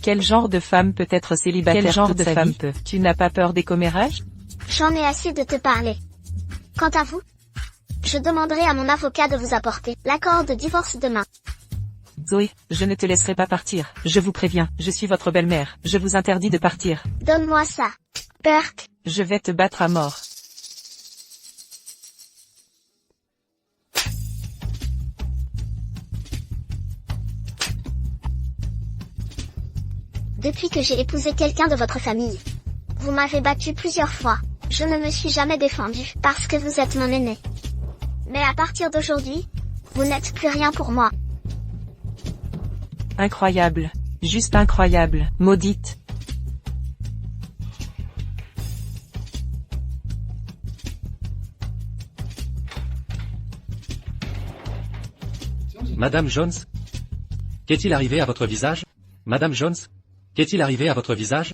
Quel genre de femme peut être célibataire? Quel genre de femme peut? Tu n'as pas peur des commérages? J'en ai assez de te parler. Quant à vous, je demanderai à mon avocat de vous apporter l'accord de divorce demain. Zoé, je ne te laisserai pas partir. Je vous préviens, je suis votre belle-mère. Je vous interdis de partir. Donne-moi ça. Burke. Je vais te battre à mort. Depuis que j'ai épousé quelqu'un de votre famille, vous m'avez battu plusieurs fois. Je ne me suis jamais défendue, parce que vous êtes mon aîné. Mais à partir d'aujourd'hui, vous n'êtes plus rien pour moi. Incroyable. Juste incroyable. Maudite. Madame Jones? Qu'est-il arrivé à votre visage? Madame Jones? Qu'est-il arrivé à votre visage?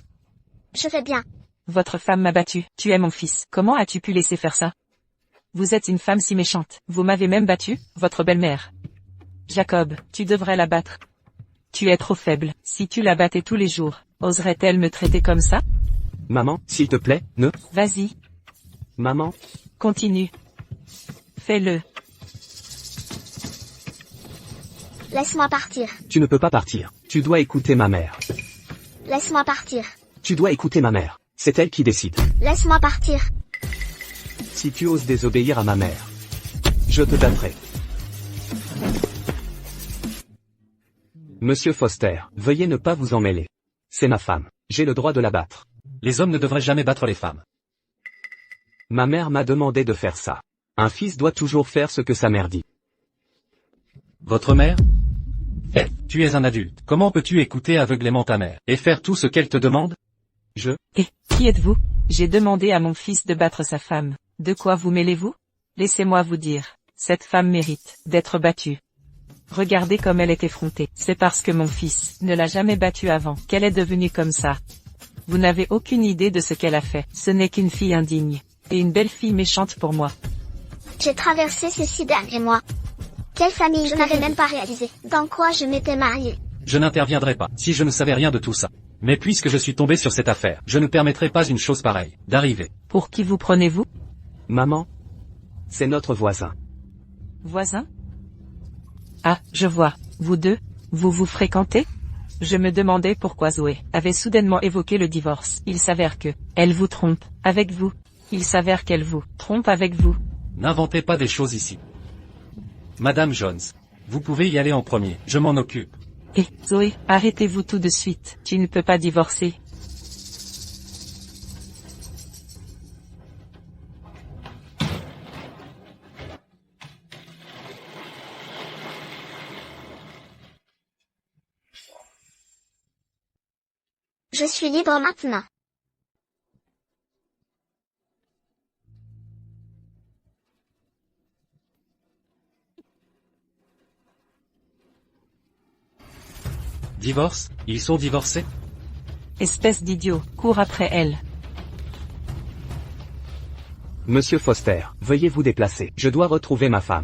Je vais bien. Votre femme m'a battu. Tu es mon fils. Comment as-tu pu laisser faire ça? Vous êtes une femme si méchante. Vous m'avez même battu, votre belle-mère. Jacob, tu devrais la battre. Tu es trop faible. Si tu la battais tous les jours, oserait-elle me traiter comme ça? Maman, s'il te plaît, ne... Vas-y. Maman, Continue. Fais-le. Laisse-moi partir. tu ne peux pas partir. Tu dois écouter ma mère. Laisse-moi partir. Tu dois écouter ma mère. C'est elle qui décide. Laisse-moi partir. Si tu oses désobéir à ma mère, je te battrai. Monsieur Foster, veuillez ne pas vous en mêler. C'est ma femme. J'ai le droit de la battre. Les hommes ne devraient jamais battre les femmes. Ma mère m'a demandé de faire ça. Un fils doit toujours faire ce que sa mère dit. Votre mère? Tu es un adulte. Comment peux-tu écouter aveuglément ta mère, et faire tout ce qu'elle te demande? Et, qui êtes-vous? J'ai demandé à mon fils de battre sa femme. De quoi vous mêlez-vous? Laissez-moi vous dire, cette femme mérite d'être battue. Regardez comme elle est effrontée. C'est parce que mon fils ne l'a jamais battue avant qu'elle est devenue comme ça. Vous n'avez aucune idée de ce qu'elle a fait. Ce n'est qu'une fille indigne. Et une belle fille méchante pour moi. J'ai traversé ces 6 derniers mois. Quelle famille je n'avais même pas réalisé. Dans quoi je m'étais mariée. Je n'interviendrai pas, si je ne savais rien de tout ça. Mais puisque je suis tombé sur cette affaire, je ne permettrai pas une chose pareille, d'arriver. Pour qui vous prenez-vous? Maman? C'est notre voisin. Voisin? Ah, je vois. Vous deux, vous vous fréquentez? Je me demandais pourquoi Zoé avait soudainement évoqué le divorce. Il s'avère que elle vous trompe avec vous. Il s'avère qu'elle vous trompe avec vous. N'inventez pas des choses ici. Madame Jones, vous pouvez y aller en premier, je m'en occupe. Et, Zoé, arrêtez-vous tout de suite. Tu ne peux pas divorcer. Je suis libre maintenant. Divorce? Ils sont divorcés? Espèce d'idiot, cours après elle. Monsieur Foster, veuillez vous déplacer. Je dois retrouver ma femme.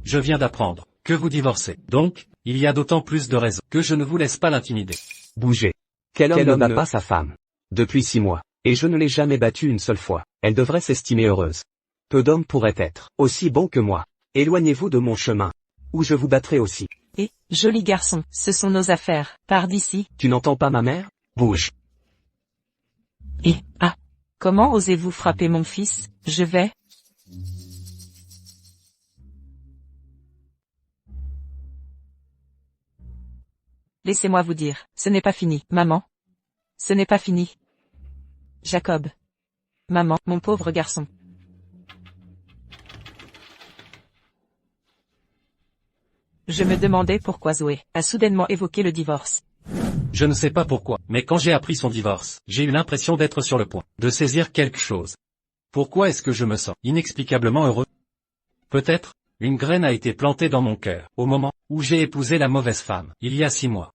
Je viens d'apprendre que vous divorcez. Donc, il y a d'autant plus de raisons que je ne vous laisse pas l'intimider. Bougez. Quel homme ne bat pas sa femme? Depuis 6 mois. Et je ne l'ai jamais battue une seule fois. Elle devrait s'estimer heureuse. Peu d'hommes pourraient être aussi bons que moi. Éloignez-vous de mon chemin. Ou je vous battrai aussi. Et, joli garçon, ce sont nos affaires. Pars d'ici. Tu n'entends pas ma mère? Bouge. Et, ah. Comment osez-vous frapper mon fils? Je vais. Laissez-moi vous dire, ce n'est pas fini, maman. Ce n'est pas fini. Jacob. Maman, mon pauvre garçon. Je me demandais pourquoi Zoé a soudainement évoqué le divorce. Je ne sais pas pourquoi, mais quand j'ai appris son divorce, j'ai eu l'impression d'être sur le point de saisir quelque chose. Pourquoi est-ce que je me sens inexplicablement heureux? Peut-être, une graine a été plantée dans mon cœur, au moment où j'ai épousé la mauvaise femme, il y a 6 mois.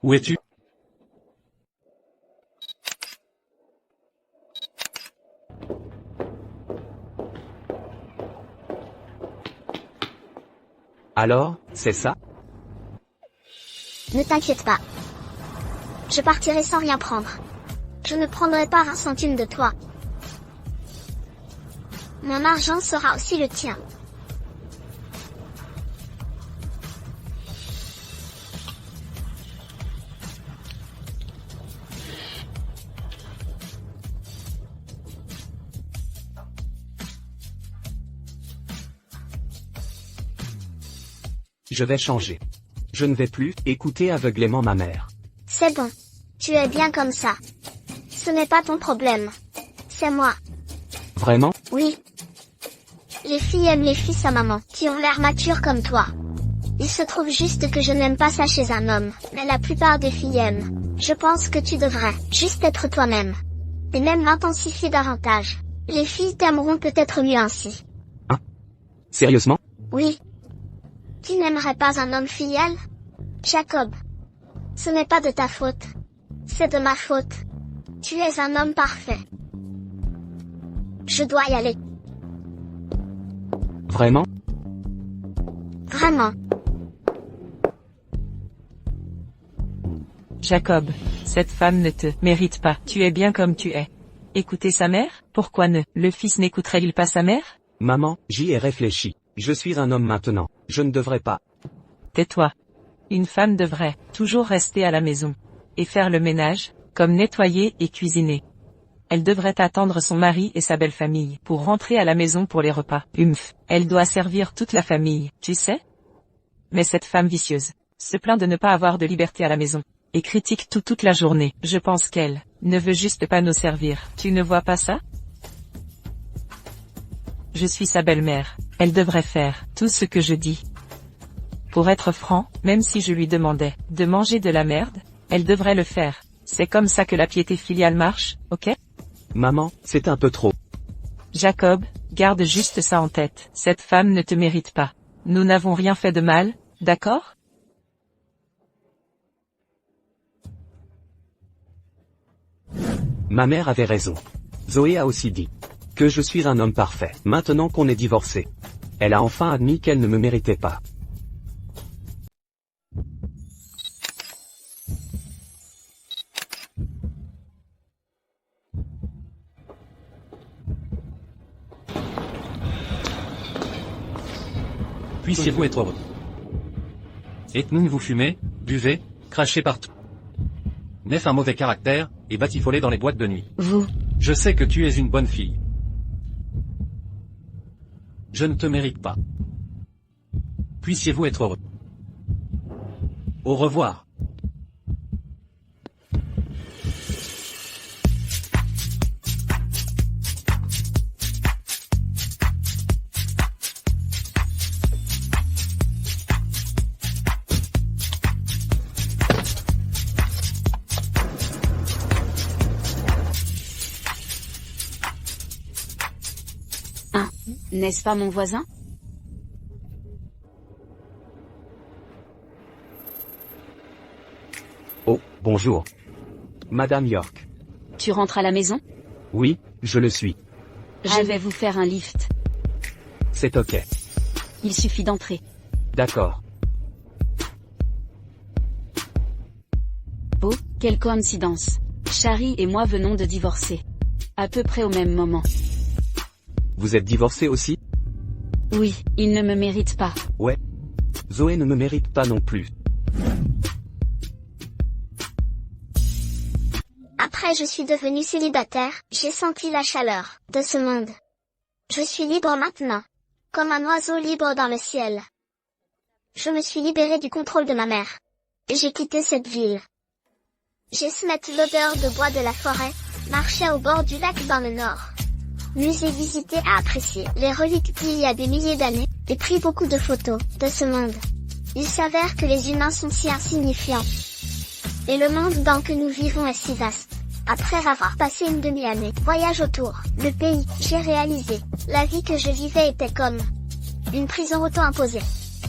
Où es-tu? Alors, c'est ça? Ne t'inquiète pas. Je partirai sans rien prendre. Je ne prendrai pas un centime de toi. Mon argent sera aussi le tien. Je vais changer. Je ne vais plus écouter aveuglément ma mère. C'est bon. Tu es bien comme ça. Ce n'est pas ton problème. C'est moi. Vraiment? Oui. Les filles aiment les fils à maman, qui ont l'air matures comme toi. Il se trouve juste que je n'aime pas ça chez un homme, mais la plupart des filles aiment. Je pense que tu devrais juste être toi-même. Et même l'intensifier davantage. Les filles t'aimeront peut-être mieux ainsi. Hein? Sérieusement? Oui. Tu n'aimerais pas un homme fidèle? Jacob. Ce n'est pas de ta faute. C'est de ma faute. Tu es un homme parfait. Je dois y aller. Vraiment? Vraiment. Jacob, cette femme ne te mérite pas. Tu es bien comme tu es. Écoutez sa mère? Pourquoi ne le fils n'écouterait-il pas sa mère? Maman, j'y ai réfléchi. Je suis un homme maintenant. Je ne devrais pas. Tais-toi. Une femme devrait toujours rester à la maison et faire le ménage, comme nettoyer et cuisiner. Elle devrait attendre son mari et sa belle famille pour rentrer à la maison pour les repas. Elle doit servir toute la famille, tu sais? Mais cette femme vicieuse se plaint de ne pas avoir de liberté à la maison et critique toute la journée. Je pense qu'elle ne veut juste pas nous servir. Tu ne vois pas ça? Je suis sa belle-mère. Elle devrait faire tout ce que je dis. Pour être franc, même si je lui demandais de manger de la merde, elle devrait le faire. C'est comme ça que la piété filiale marche, ok? Maman, c'est un peu trop. Jacob, garde juste ça en tête. Cette femme ne te mérite pas. Nous n'avons rien fait de mal, d'accord? Ma mère avait raison. Zoé a aussi dit que je suis un homme parfait. Maintenant qu'on est divorcé, elle a enfin admis qu'elle ne me méritait pas. Puissiez-vous être heureux. Etnoun vous fumez, buvez, crachez partout. Nef un mauvais caractère, et batifolez dans les boîtes de nuit. Vous, Je sais que tu es une bonne fille. Je ne te mérite pas. Puissiez-vous être heureux. Au revoir. N'est-ce pas mon voisin? Oh, bonjour. Madame York. Tu rentres à la maison? Oui, je le suis. Je vais vous faire un lift. C'est ok. Il suffit d'entrer. D'accord. Oh, quelle coïncidence. Shari et moi venons de divorcer. À peu près au même moment. Vous êtes divorcé aussi? Oui, il ne me mérite pas. Ouais. Zoé ne me mérite pas non plus. Après je suis devenue célibataire, j'ai senti la chaleur de ce monde. Je suis libre maintenant. Comme un oiseau libre dans le ciel. Je me suis libérée du contrôle de ma mère. Et j'ai quitté cette ville. J'ai senti l'odeur de bois de la forêt, marché au bord du lac dans le nord. Musée visité et apprécié les reliques d'il y a des milliers d'années, et pris beaucoup de photos de ce monde. Il s'avère que les humains sont si insignifiants. Et le monde dans que nous vivons est si vaste. Après avoir passé une demi-année, voyage autour, le pays, j'ai réalisé, la vie que je vivais était comme une prison auto-imposée.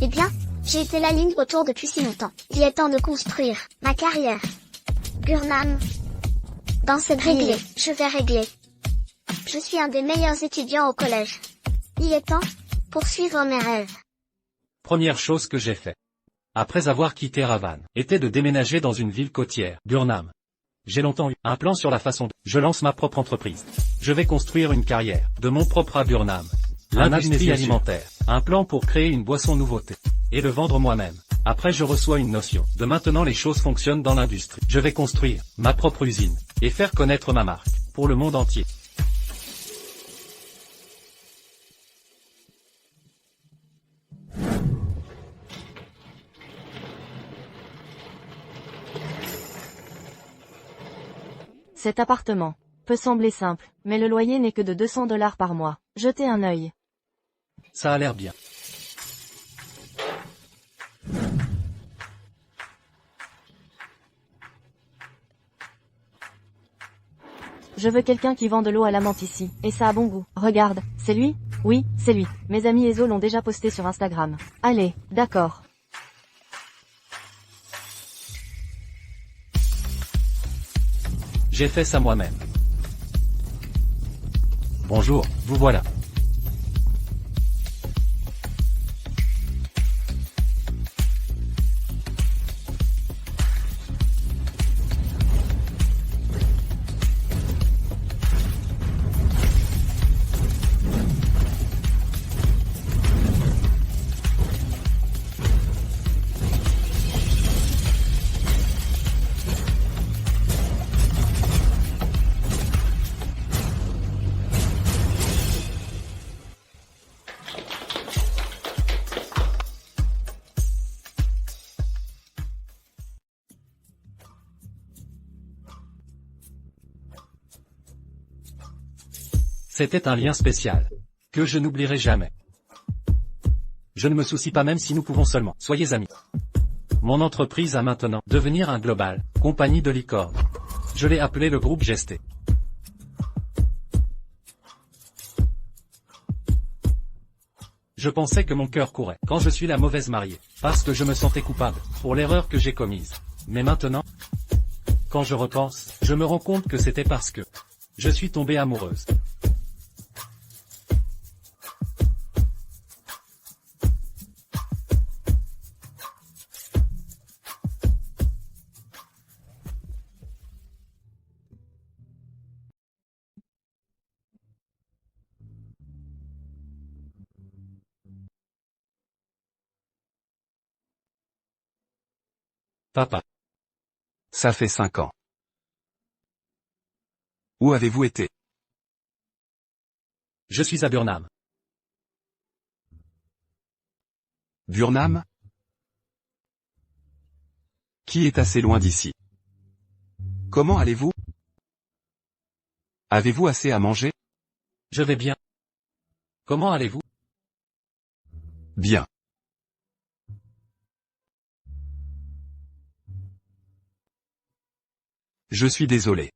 Eh bien, j'ai été la ligne retour depuis si longtemps. Il est temps de construire ma carrière. Burnham. Dans cette ville, je vais régler. Je suis un des meilleurs étudiants au collège. Il est temps, poursuivre mes rêves. Première chose que j'ai fait. Après avoir quitté Ravan, était de déménager dans une ville côtière, Burnham. J'ai longtemps eu un plan sur la façon dont je lance ma propre entreprise. Je vais construire une carrière, de mon propre à Burnham. L'industrie alimentaire. Un plan pour créer une boisson nouveauté. Et le vendre moi-même. Après je reçois une notion de maintenant les choses fonctionnent dans l'industrie. Je vais construire ma propre usine. Et faire connaître ma marque. Pour le monde entier. Cet appartement peut sembler simple, mais le loyer n'est que de 200 $ par mois. Jetez un œil. Ça a l'air bien. Je veux quelqu'un qui vend de l'eau à la menthe ici, et ça a bon goût. Regarde, c'est lui? Oui, c'est lui. Mes amis Ezo l'ont déjà posté sur Instagram. Allez, d'accord. J'ai fait ça moi-même. Bonjour, vous voilà. C'était un lien spécial. que je n'oublierai jamais. Je ne me soucie pas même si nous pouvons seulement, soyez amis. Mon entreprise a maintenant devenir un global, compagnie de licorne. Je l'ai appelé le groupe Gesté. Je pensais que mon cœur courait quand je suis la mauvaise mariée, parce que je me sentais coupable pour l'erreur que j'ai commise. Mais maintenant, quand je repense, je me rends compte que c'était parce que je suis tombée amoureuse. Papa. Ça fait 5 ans. Où avez-vous été? Je suis à Burnham. Burnham? Qui est assez loin d'ici? Comment allez-vous? Avez-vous assez à manger? Je vais bien. Comment allez-vous? Bien. Je suis désolé.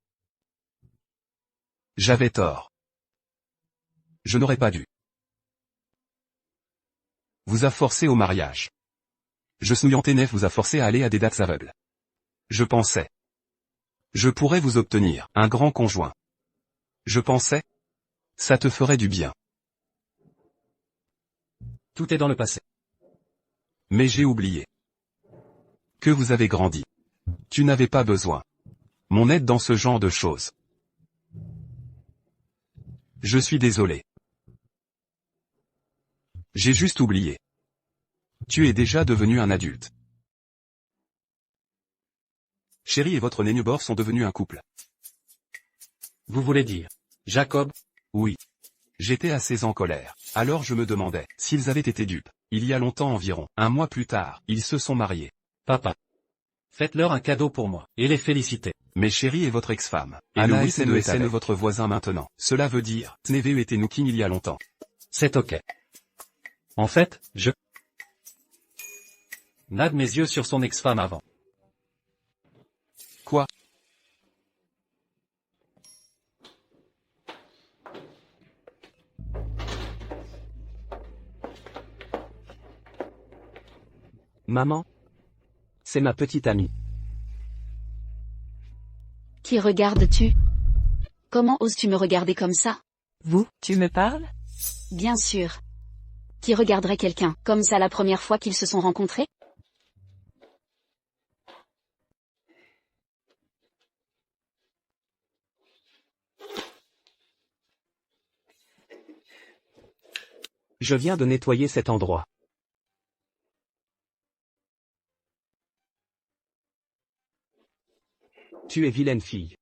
J'avais tort. Je n'aurais pas dû vous a forcé au mariage. Je Snouillanténef vous a forcé à aller à des dates aveugles. Je pensais. Je pourrais vous obtenir un grand conjoint. Je pensais. Ça te ferait du bien. Tout est dans le passé. Mais j'ai oublié. Que vous avez grandi. Tu n'avais pas besoin. Mon aide dans ce genre de choses. Je suis désolé. J'ai juste oublié. Tu es déjà devenu un adulte. Chérie et votre Nénubor sont devenus un couple. Vous voulez dire, Jacob? Oui. J'étais assez en colère. Alors je me demandais s'ils avaient été dupes. Il y a longtemps environ, 1 mois plus tard, ils se sont mariés. Papa. Faites-leur un cadeau pour moi, et les félicitez. Mais chérie est votre ex-femme. Et Anna Louis est SN votre voisin maintenant. Cela veut dire, Sneveu était Nookin il y a longtemps. C'est ok. En fait, je nade mes yeux sur son ex-femme avant. Quoi? Maman? C'est ma petite amie. Qui regardes-tu? Comment oses-tu me regarder comme ça? Vous, tu me parles? Bien sûr. Qui regarderait quelqu'un comme ça la première fois qu'ils se sont rencontrés? Je viens de nettoyer cet endroit. Tu es vilaine fille.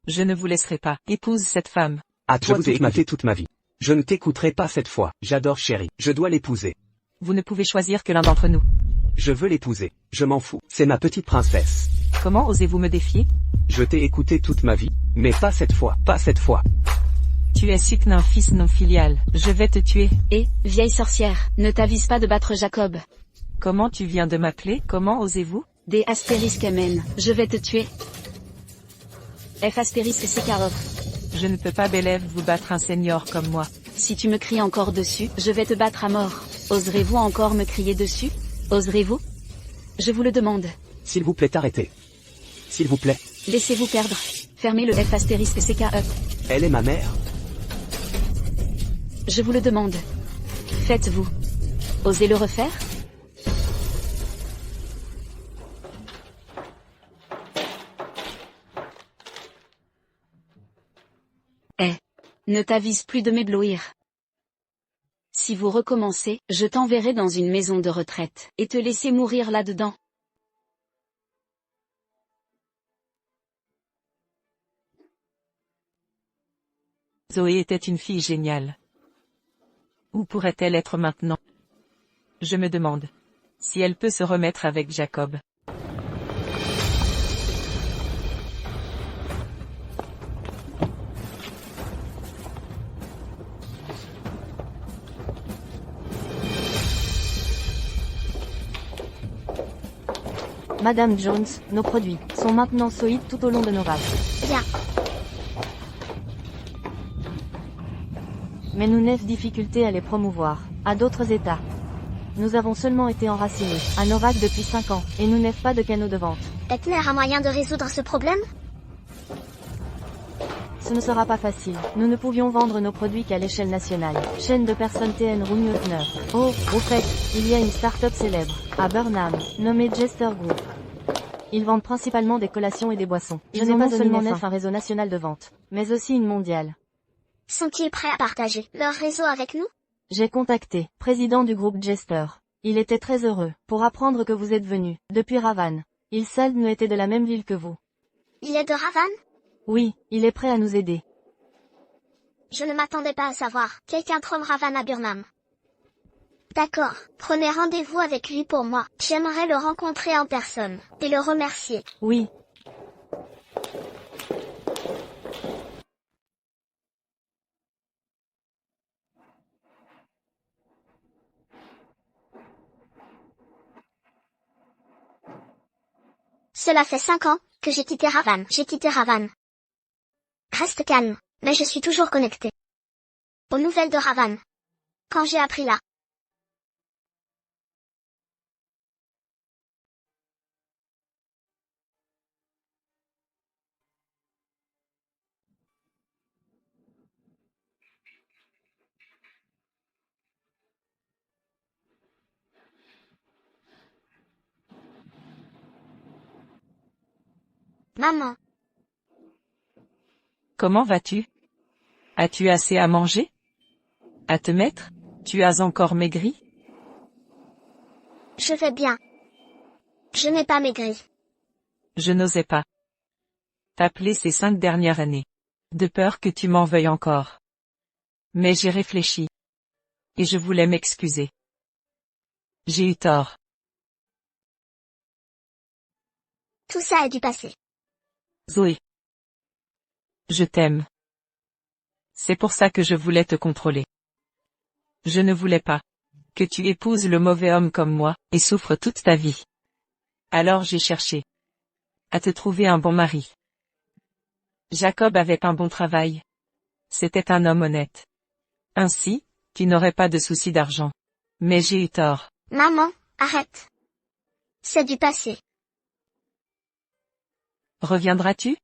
Je ne vous laisserai pas. Épouse cette femme. À toi toute ma vie. Je ne t'écouterai pas cette fois. J'adore chérie. Je dois l'épouser. Vous ne pouvez choisir que l'un d'entre nous. Je veux l'épouser. Je m'en fous. C'est ma petite princesse. Comment osez-vous me défier? Je t'ai écouté toute ma vie. Mais pas cette fois. Pas cette fois. Tu es Suknin, fils non filial. Je vais te tuer. Et, vieille sorcière, ne t'avise pas de battre Jacob. Comment tu viens de m'appeler? Comment osez-vous? Des astérisques amen. Je vais te tuer. F astérisque Sekharov. Je ne peux pas Bélève vous battre un seigneur comme moi. Si tu me cries encore dessus, je vais te battre à mort. Oserez-vous encore me crier dessus? Oserez-vous? Je vous le demande. S'il vous plaît, arrêtez. S'il vous plaît. Laissez-vous perdre. Fermez le F astérisque CKE. Elle est ma mère. Je vous le demande. Faites-vous. Osez le refaire? Eh. Ne t'avise plus de m'éblouir. Si vous recommencez, je t'enverrai dans une maison de retraite, et te laisser mourir là-dedans. Zoé était une fille géniale. Où pourrait-elle être maintenant? Je me demande. Si elle peut se remettre avec Jacob. Madame Jones, nos produits sont maintenant solides tout au long de nos vagues. Bien. Mais nous n'avons difficulté à les promouvoir à d'autres États. Nous avons seulement été enracinés à nos vagues depuis 5 ans, et nous n'avons pas de canaux de vente. Etner a moyen de résoudre ce problème? Ce ne sera pas facile. Nous ne pouvions vendre nos produits qu'à l'échelle nationale. Chaîne de personnes TN Room Neuf. Oh, au fait, il y a une start-up célèbre, à Burnham, nommée Jester Group. Ils vendent principalement des collations et des boissons. Ils n'ont pas seulement un réseau national de vente, mais aussi une mondiale. Sont-ils prêts à partager leur réseau avec nous? J'ai contacté, président du groupe Jester. Il était très heureux, pour apprendre que vous êtes venu, depuis Ravan. Il seul nous était de la même ville que vous. Il est de Ravan? Oui, il est prêt à nous aider. Je ne m'attendais pas à savoir. Quelqu'un trône Ravan à Burnham. D'accord, prenez rendez-vous avec lui pour moi. J'aimerais le rencontrer en personne, et le remercier. Oui. Cela fait 5 ans que j'ai quitté Ravan. Reste calme, mais je suis toujours connecté aux nouvelles de Ravan. Quand j'ai appris là. Maman. Comment vas-tu? As-tu assez à manger? À te mettre? Tu as encore maigri? Je vais bien. Je n'ai pas maigri. Je n'osais pas t'appeler ces 5 dernières années. De peur que tu m'en veuilles encore. Mais j'ai réfléchi. Et je voulais m'excuser. J'ai eu tort. Tout ça est du passé. Zoé. Je t'aime. C'est pour ça que je voulais te contrôler. Je ne voulais pas que tu épouses le mauvais homme comme moi, et souffres toute ta vie. Alors j'ai cherché à te trouver un bon mari. Jacob avait un bon travail. C'était un homme honnête. Ainsi, tu n'aurais pas de soucis d'argent. Mais j'ai eu tort. Maman, arrête. C'est du passé. Reviendras-tu?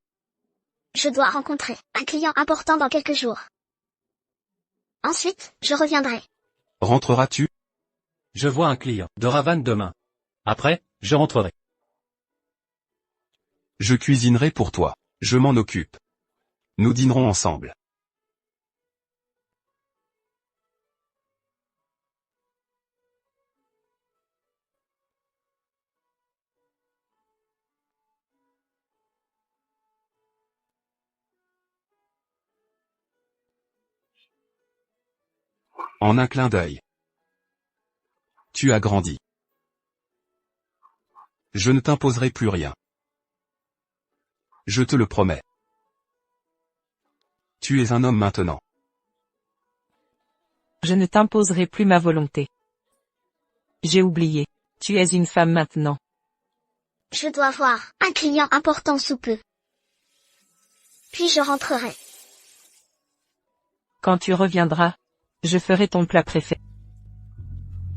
Je dois rencontrer un client important dans quelques jours. Ensuite, je reviendrai. Rentreras-tu? Je vois un client de Ravan demain. Après, je rentrerai. Je cuisinerai pour toi. Je m'en occupe. Nous dînerons ensemble. En un clin d'œil. Tu as grandi. Je ne t'imposerai plus rien. Je te le promets. Tu es un homme maintenant. Je ne t'imposerai plus ma volonté. J'ai oublié. Tu es une femme maintenant. Je dois voir un client important sous peu. Puis je rentrerai. Quand tu reviendras, je ferai ton plat préféré.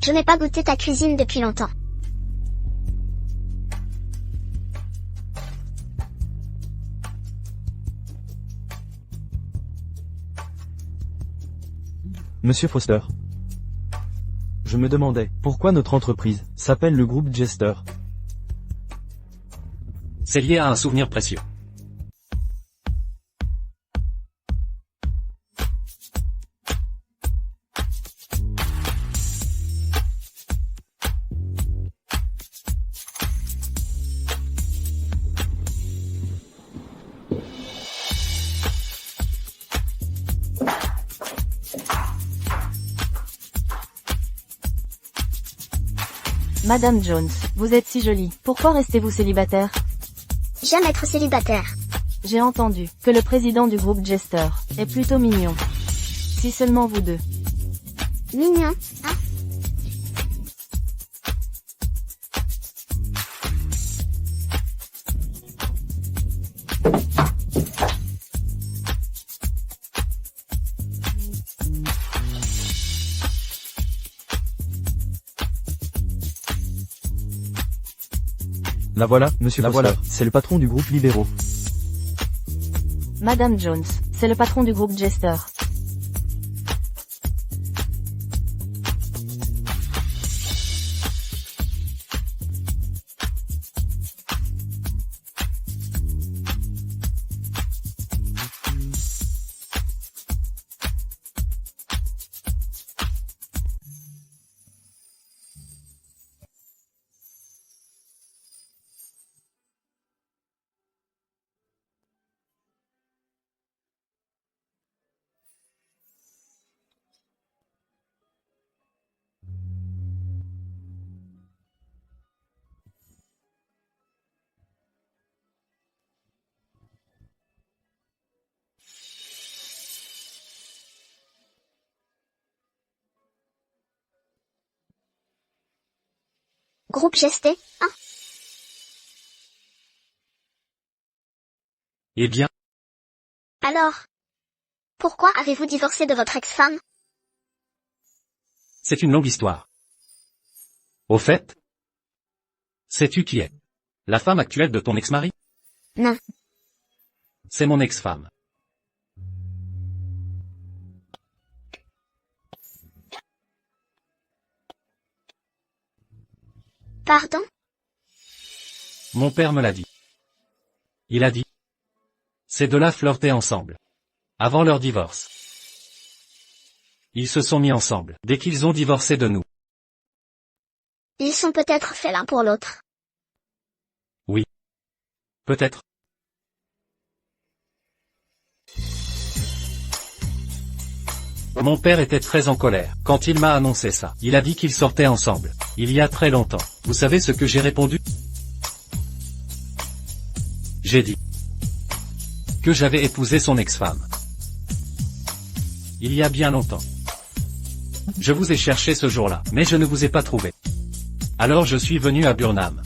Je n'ai pas goûté ta cuisine depuis longtemps. Monsieur Foster. Je me demandais pourquoi notre entreprise s'appelle le groupe Jester. C'est lié à un souvenir précieux. Madame Jones, vous êtes si jolie. Pourquoi restez-vous célibataire? J'aime être célibataire. J'ai entendu que le président du groupe Jester est plutôt mignon. Si seulement vous deux. Mignon, hein? La voilà, monsieur Foster. C'est le patron du groupe Libéraux. Madame Jones, c'est le patron du groupe Jester. Groupe Gesté, hein? Eh bien, Alors, pourquoi avez-vous divorcé de votre ex-femme? c'est une longue histoire. Au fait, sais-tu qui est la femme actuelle de ton ex-mari? Non. C'est mon ex-femme. Pardon? Mon père me l'a dit. Il a dit. Ces deux-là flirtaient ensemble. Avant leur divorce. Ils se sont mis ensemble dès qu'ils ont divorcé de nous. Ils sont peut-être faits l'un pour l'autre. Oui. Peut-être. Mon père était très en colère quand il m'a annoncé ça. Il a dit qu'ils sortaient ensemble. Il y a très longtemps. Vous savez ce que j'ai répondu? J'ai dit que j'avais épousé son ex-femme. Il y a bien longtemps. Je vous ai cherché ce jour-là, mais je ne vous ai pas trouvé. Alors je suis venu à Burnham.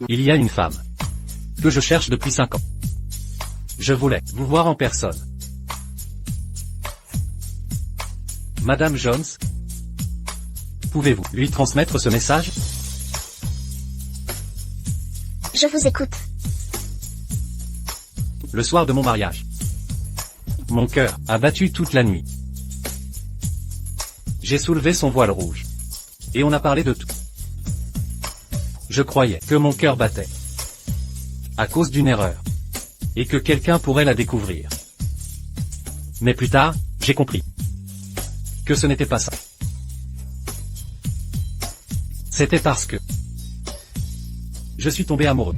Il y a une femme que je cherche depuis 5 ans. Je voulais vous voir en personne. Madame Jones, pouvez-vous lui transmettre ce message? Je vous écoute. Le soir de mon mariage, mon cœur a battu toute la nuit. J'ai soulevé son voile rouge. Et on a parlé de tout. Je croyais que mon cœur battait à cause d'une erreur. Et que quelqu'un pourrait la découvrir. Mais plus tard, j'ai compris que ce n'était pas ça. C'était parce que je suis tombé amoureux.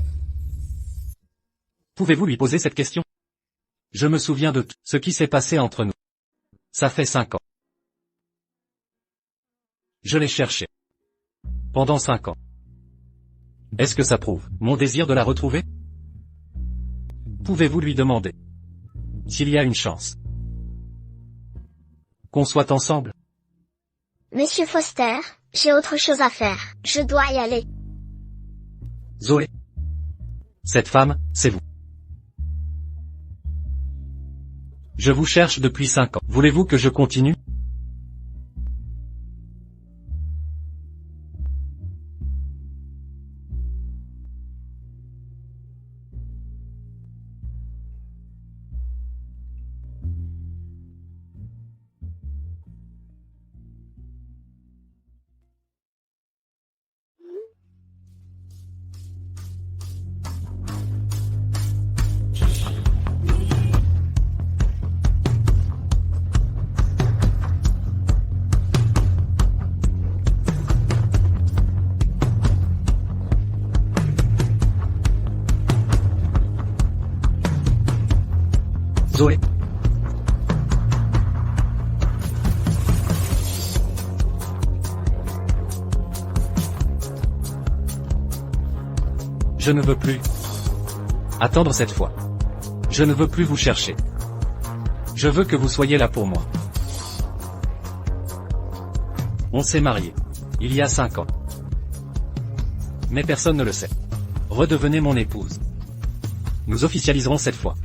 Pouvez-vous lui poser cette question? Je me souviens de tout ce qui s'est passé entre nous. Ça fait 5 ans. Je l'ai cherché pendant 5 ans. Est-ce que ça prouve mon désir de la retrouver? Pouvez-vous lui demander s'il y a une chance qu'on soit ensemble? Monsieur Foster, j'ai autre chose à faire. Je dois y aller. Zoé. Cette femme, c'est vous. Je vous cherche depuis 5 ans. Voulez-vous que je continue? Zoé. Je ne veux plus attendre cette fois. Je ne veux plus vous chercher. Je veux que vous soyez là pour moi. On s'est mariés il y a 5 ans. Mais personne ne le sait. Redevenez mon épouse. Nous officialiserons cette fois.